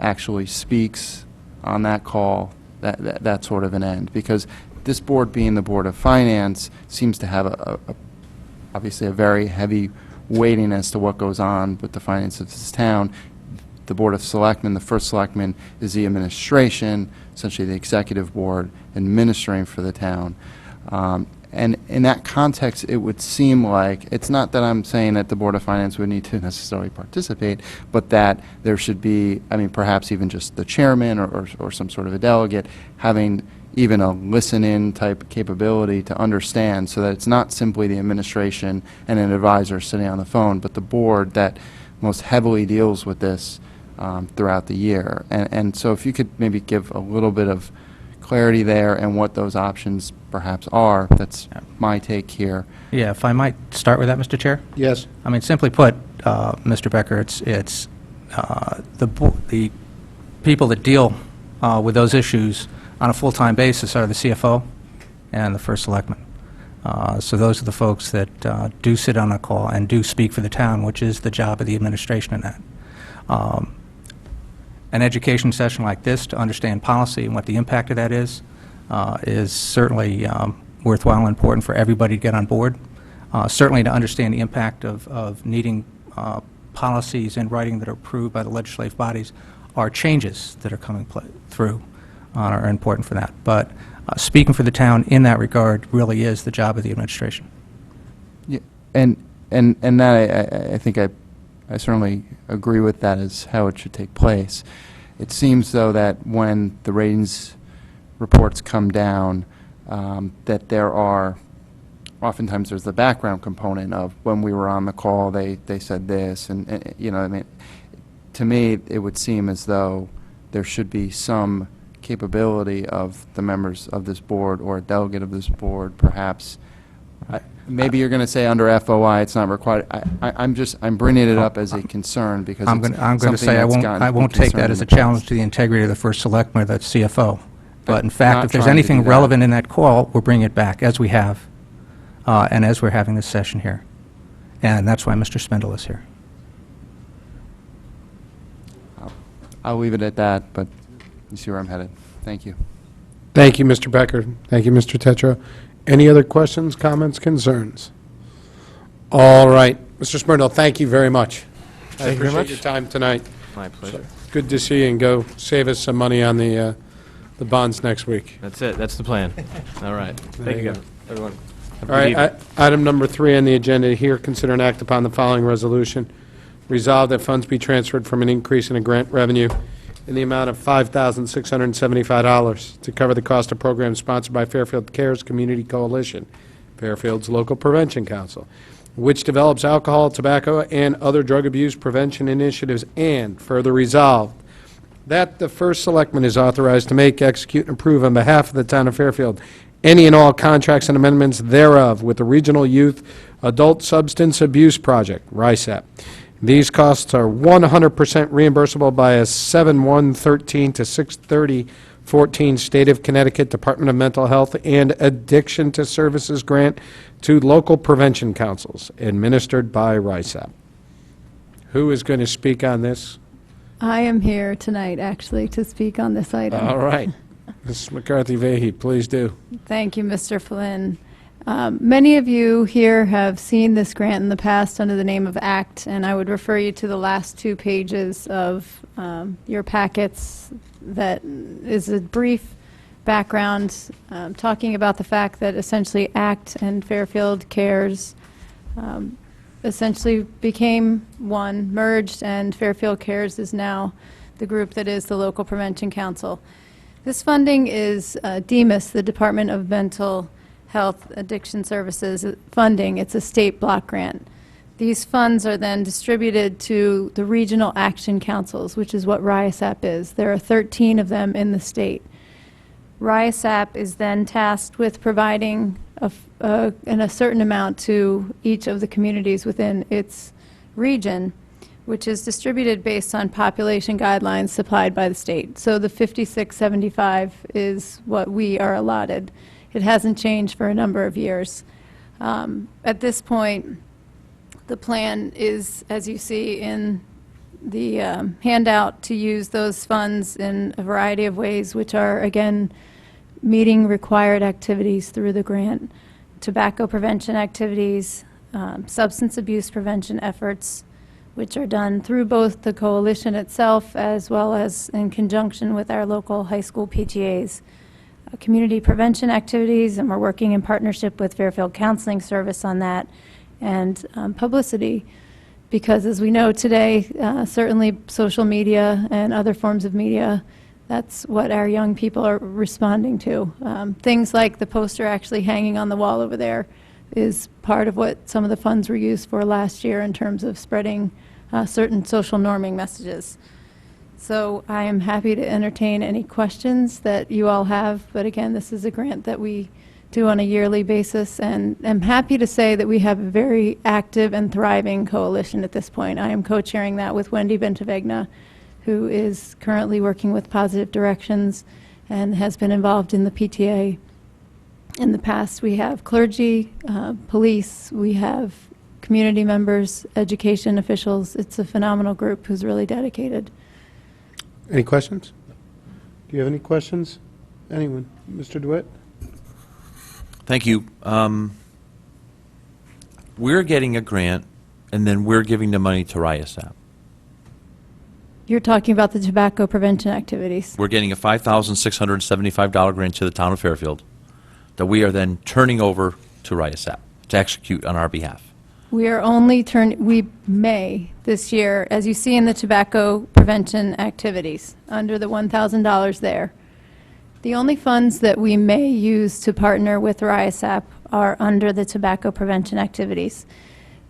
actually speaks on that call, that sort of an end? Because this board, being the Board of Finance, seems to have obviously a very heavy weighting as to what goes on with the finance of this town. The Board of Selectmen, the first selectman, is the administration, essentially the executive board, administering for the town. And in that context, it would seem like, it's not that I'm saying that the Board of Finance would need to necessarily participate, but that there should be, perhaps even just the chairman or some sort of a delegate having even a listen-in type capability to understand, so that it's not simply the administration and an advisor sitting on the phone, but the board that most heavily deals with this throughout the year. And so if you could maybe give a little bit of clarity there and what those options perhaps are, that's my take here. Yeah, if I might start with that, Mr. Chair? Yes. Simply put, Mr. Becker, it's the people that deal with those issues on a full-time basis are the CFO and the first selectman. So those are the folks that do sit on a call and do speak for the town, which is the job of the administration in that. An education session like this to understand policy and what the impact of that is certainly worthwhile and important for everybody to get on board. Certainly to understand the impact of needing policies in writing that are approved by the legislative bodies are changes that are coming through are important for that. But speaking for the town in that regard really is the job of the administration. Yeah, and that I think I certainly agree with that as how it should take place. It seems, though, that when the ratings reports come down, that there are, oftentimes there's the background component of when we were on the call, they said this, and to me, it would seem as though there should be some capability of the members of this board or a delegate of this board perhaps Maybe you're going to say under FOI, it's not required. I'm bringing it up as a concern because I'm it's going to something say that's gotten I won't take that concern as a in the challenge past. to the integrity of the first selectman or the CFO. But in fact, not if there's trying to anything do that. relevant in that call, we'll bring it back, as we have, and as we're having this session here. And that's why Mr. Spindle is here. I'll leave it at that, but you see where I'm headed. Thank you. Thank you, Mr. Becker. Thank you, Mr. Tetro. Any other questions, comments, concerns? All right. Mr. Spindle, thank you very much. Thank you very I much. appreciate your time tonight. My pleasure. Good to see you, and go save us some money on the bonds next week. That's it. That's the plan. All right. Thank you, you guys. Everyone. Have a All good right, evening. item number 3 on the agenda here, consider and act upon the following resolution. Resolved that funds be transferred from an increase in a grant revenue in the amount of $5,675 to cover the cost of programs sponsored by Fairfield Cares Community Coalition, Fairfield's local prevention council, which develops alcohol, tobacco, and other drug abuse prevention initiatives, and further resolved that the first selectman is authorized to make, execute, and approve on behalf of the town of Fairfield any and all contracts and amendments thereof with the Regional Youth Adult Substance Abuse Project, RISAP. These costs are 100% reimbursable by a 7/1/13 to 6/30/14 State of Connecticut Department of Mental Health and Addiction to Services grant to local prevention councils administered by RISAP. Who is going to speak on this? I am here tonight, actually, to speak on this item. All right. Mrs. McCarthy-Vahey, please do. Thank you, Mr. Flynn. Many of you here have seen this grant in the past under the name of ACT, and I would refer you to the last 2 pages of your packets. That is a brief background talking about the fact that essentially ACT and Fairfield Cares essentially became one, merged, and Fairfield Cares is now the group that is the local prevention council. This funding is DEMIS, the Department of Mental Health Addiction Services funding. It's a state block grant. These funds are then distributed to the regional action councils, which is what RISAP is. There are 13 of them in the state. RISAP is then tasked with providing in a certain amount to each of the communities within its region, which is distributed based on population guidelines supplied by the state. So the 5675 is what we are allotted. It hasn't changed for a number of years. At this point, the plan is, as you see in the handout, to use those funds in a variety of ways, which are, again, meeting required activities through the grant, tobacco prevention activities, substance abuse prevention efforts, which are done through both the coalition itself as well as in conjunction with our local high school PTAs. Community prevention activities, and we're working in partnership with Fairfield Counseling Service on that, and publicity, because as we know today, certainly social media and other forms of media, that's what our young people are responding to. Things like the poster actually hanging on the wall over there is part of what some of the funds were used for last year in terms of spreading certain social norming messages. So I am happy to entertain any questions that you all have, but again, this is a grant that we do on a yearly basis, and I'm happy to say that we have a very active and thriving coalition at this point. I am co-chairing that with Wendy Bentavegna, who is currently working with Positive Directions and has been involved in the PTA. In the past, we have clergy, police, we have community members, education officials. It's a phenomenal group who's really dedicated. Any questions? Do you have any questions? Anyone? Mr. DeWitt? Thank you. We're getting a grant, and then we're giving the money to RISAP. You're talking about the tobacco prevention activities. We're getting a $5,675 grant to the town of Fairfield that we are then turning over to RISAP to execute on our behalf. We are only we may this year, as you see in the tobacco prevention activities, under the $1,000 there. The only funds that we may use to partner with RISAP are under the tobacco prevention activities.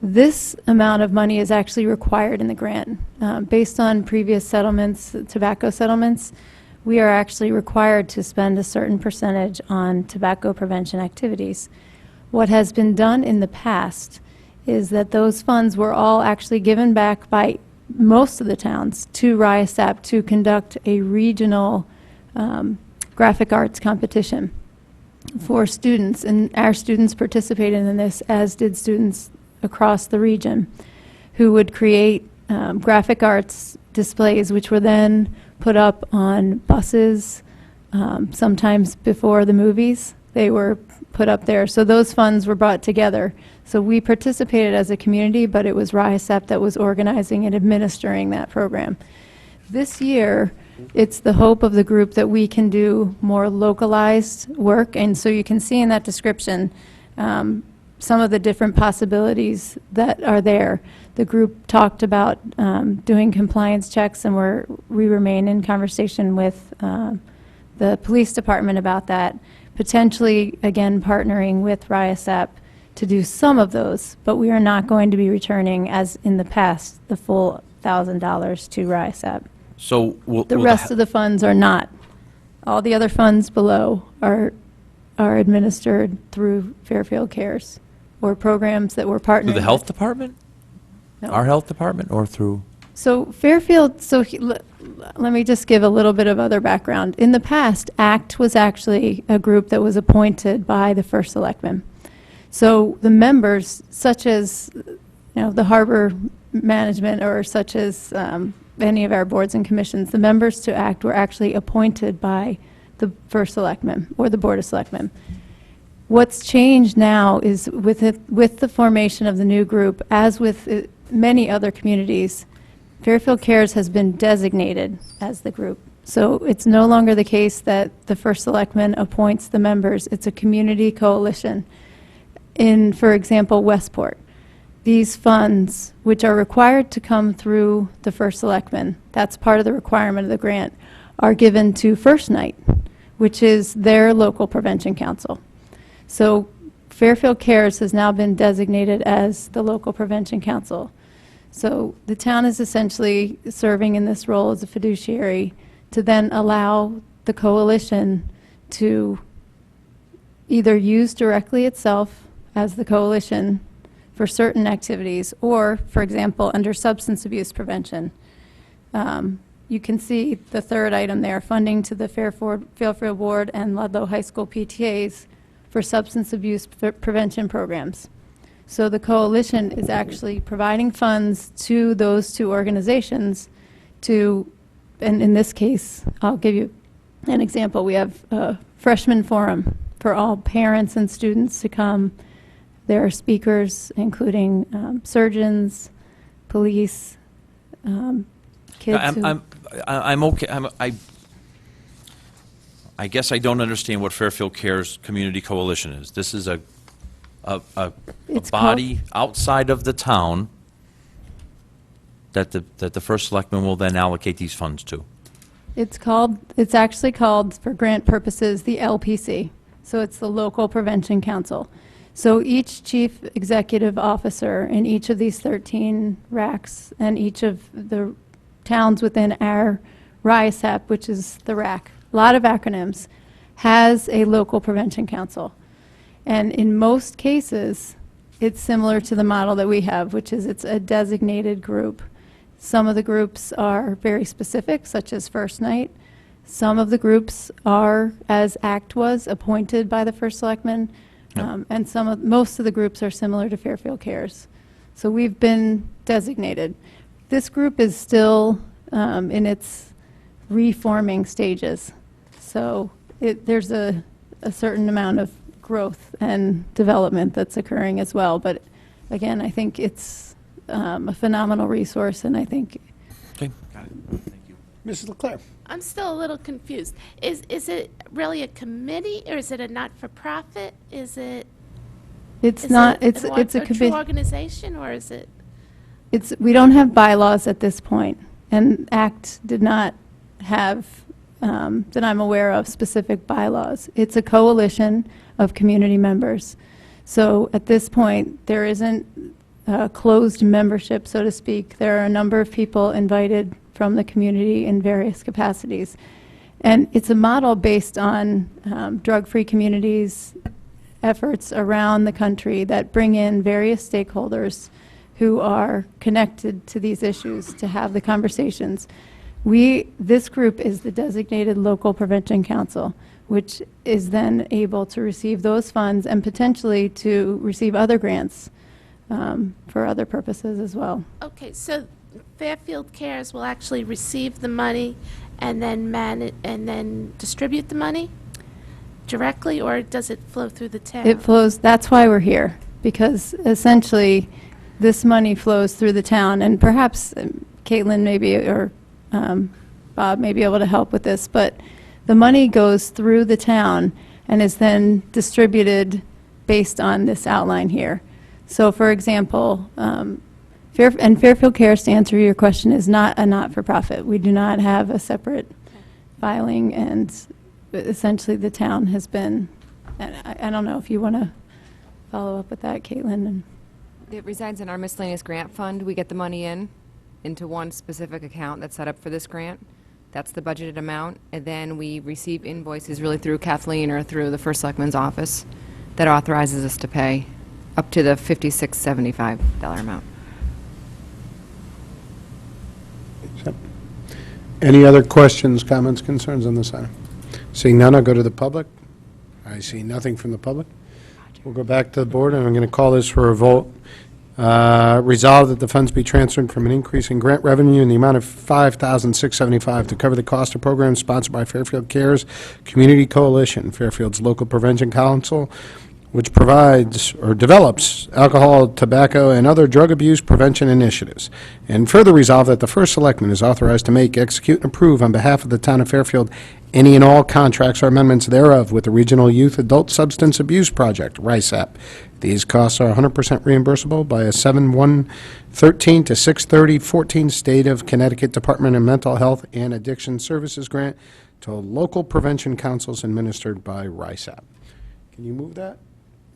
This amount of money is actually required in the grant. Based on previous settlements, tobacco settlements, we are actually required to spend a certain percentage on tobacco prevention activities. What has been done in the past is that those funds were all actually given back by most of the towns to RIASAP to conduct a regional graphic arts competition for students, and our students participated in this, as did students across the region, who would create graphic arts displays, which were then put up on buses, sometimes before the movies. They were put up there. So those funds were brought together. So we participated as a community, but it was RIASAP that was organizing and administering that program. This year, it's the hope of the group that we can do more localized work, and so you can see in that description some of the different possibilities that are there. The group talked about doing compliance checks, and we remain in conversation with the police department about that, potentially, again, partnering with RIASAP to do some of those, but we are not going to be returning, as in the past, the full $1,000 to RIASAP. So will The rest of the funds are not. All the other funds below are administered through Fairfield Cares, or programs that we're partnering through the health with. department? No. Our health department, or through? So Fairfield, let me just give a little bit of other background. In the past, ACT was actually a group that was appointed by the first selectman. So the members, such as, the harbor management, or such as any of our boards and commissions, the members to ACT were actually appointed by the first selectman or the board of selectmen. What's changed now is with the formation of the new group, as with many other communities, Fairfield Cares has been designated as the group. So it's no longer the case that the first selectman appoints the members. It's a community coalition. In, for example, Westport, these funds, which are required to come through the first selectman, that's part of the requirement of the grant, are given to First Night, which is their local prevention council. So Fairfield Cares has now been designated as the local prevention council. So the town is essentially serving in this role as a fiduciary to then allow the coalition to either use directly itself as the coalition for certain activities, or, for example, under substance abuse prevention. You can see the third item there, funding to the Fairfield Ward and Ludlow High School PTAs for substance abuse prevention programs. So the coalition is actually providing funds to those two organizations to, and in this case, I'll give you an example. We have a freshman forum for all parents and students to come. There are speakers, including surgeons, police, kids. I'm okay. I guess I don't understand what Fairfield Cares Community Coalition is. This is a It's body outside of the town that the first selectman will then allocate these funds to. It's actually called, for grant purposes, the LPC. So it's the Local Prevention Council. So each chief executive officer in each of these 13 RACs and each of the towns within our RIASAP, which is the RAC, a lot of acronyms, has a local prevention council. And in most cases, it's similar to the model that we have, which is it's a designated group. Some of the groups are very specific, such as First Night. Some of the groups are, as ACT was, appointed by the first selectman. And most of the groups are similar to Fairfield Cares. So we've been designated. This group is still in its reforming stages. So there's a certain amount of growth and development that's occurring as well. But again, I think it's a phenomenal resource, and I think. Okay, got it. Thank you. Mrs. Leclerc? I'm still a little confused. Is it really a committee, or is it a not-for-profit? Is it? It's is not, it it's a true committee. organization, or is it? We don't have bylaws at this point, and ACT did not have, that I'm aware of, specific bylaws. It's a coalition of community members. So at this point, there isn't a closed membership, so to speak. There are a number of people invited from the community in various capacities. And it's a model based on drug-free communities, efforts around the country that bring in various stakeholders who are connected to these issues to have the conversations. This group is the designated local prevention council, which is then able to receive those funds and potentially to receive other grants for other purposes as well. Okay, so Fairfield Cares will actually receive the money and then distribute the money directly, or does it flow through the town? It flows, that's why we're here, because essentially this money flows through the town, and perhaps Caitlin maybe, or Bob may be able to help with this, but the money goes through the town and is then distributed based on this outline here. So for example, Fairfield Cares, to answer your question, is not a not-for-profit. We do not have a separate filing, and essentially the town has been, and I don't know if you want to follow up with that, Caitlin. And It resides in our miscellaneous grant fund. We get the money into one specific account that's set up for this grant. That's the budgeted amount, and then we receive invoices really through Kathleen or through the First Selectman's office that authorizes us to pay up to the $56.75 amount. Any other questions, comments, concerns on this item? Seeing none, I'll go to the public. I see nothing from the public. We'll go back to the board, and I'm going to call this for a vote. Resolved that the funds be transferred from an increase in grant revenue in the amount of $5,675 to cover the cost of programs sponsored by Fairfield Cares Community Coalition, Fairfield's local prevention council, which provides or develops alcohol, tobacco, and other drug abuse prevention initiatives. And further resolve that the first selectman is authorized to make, execute, and approve on behalf of the town of Fairfield any and all contracts or amendments thereof with the Regional Youth Adult Substance Abuse Project, RISAP. These costs are 100% reimbursable by a 7/1/13 to 6/30/14 State of Connecticut Department of Mental Health and Addiction Services grant to local prevention councils administered by RISAP. Can you move that,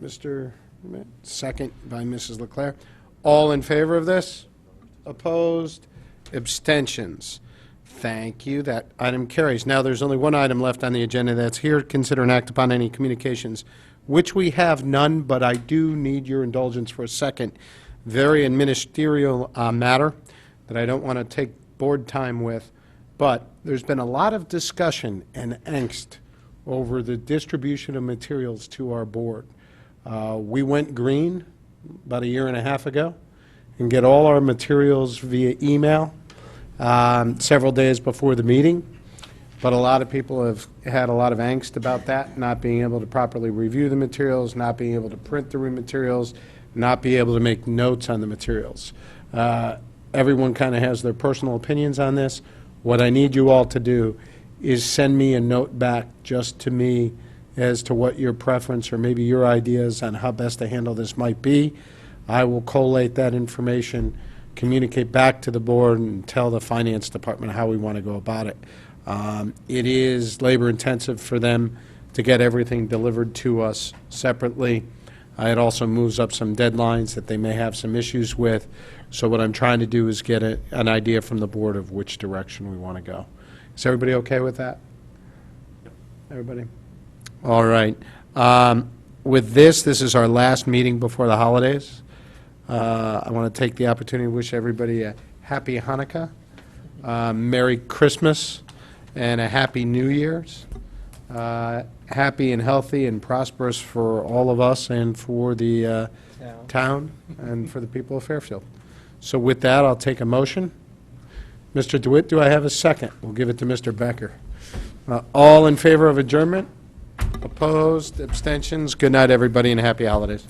Mr. Schmidt? Second by Mrs. Leclerc. All in favor of this? Opposed? Abstentions? Thank you. That item carries. Now, there's only one item left on the agenda. That's here. Consider and act upon any communications, which we have none, but I do need your indulgence for a second. Very ministerial matter that I don't want to take board time with, but there's been a lot of discussion and angst over the distribution of materials to our board. We went green about 1.5 years ago and get all our materials via email several days before the meeting, but a lot of people have had a lot of angst about that, not being able to properly review the materials, not being able to print the materials, not be able to make notes on the materials. Everyone kind of has their personal opinions on this. What I need you all to do is send me a note back just to me as to what your preference or maybe your ideas on how best to handle this might be. I will collate that information, communicate back to the board, and tell the finance department how we want to go about it. It is labor intensive for them to get everything delivered to us separately. It also moves up some deadlines that they may have some issues with. So what I'm trying to do is get an idea from the board of which direction we want to go. Is everybody okay with that? Everybody? All right. With this is our last meeting before the holidays. I want to take the opportunity to wish everybody a happy Hanukkah, Merry Christmas, and a Happy New Year's. Happy and healthy and prosperous for all of us and for the town and for the people of Fairfield. So with that, I'll take a motion. Mr. DeWitt, do I have a second? We'll give it to Mr. Becker. All in favor of adjournment? Opposed? Abstentions? Good night, everybody, and happy holidays.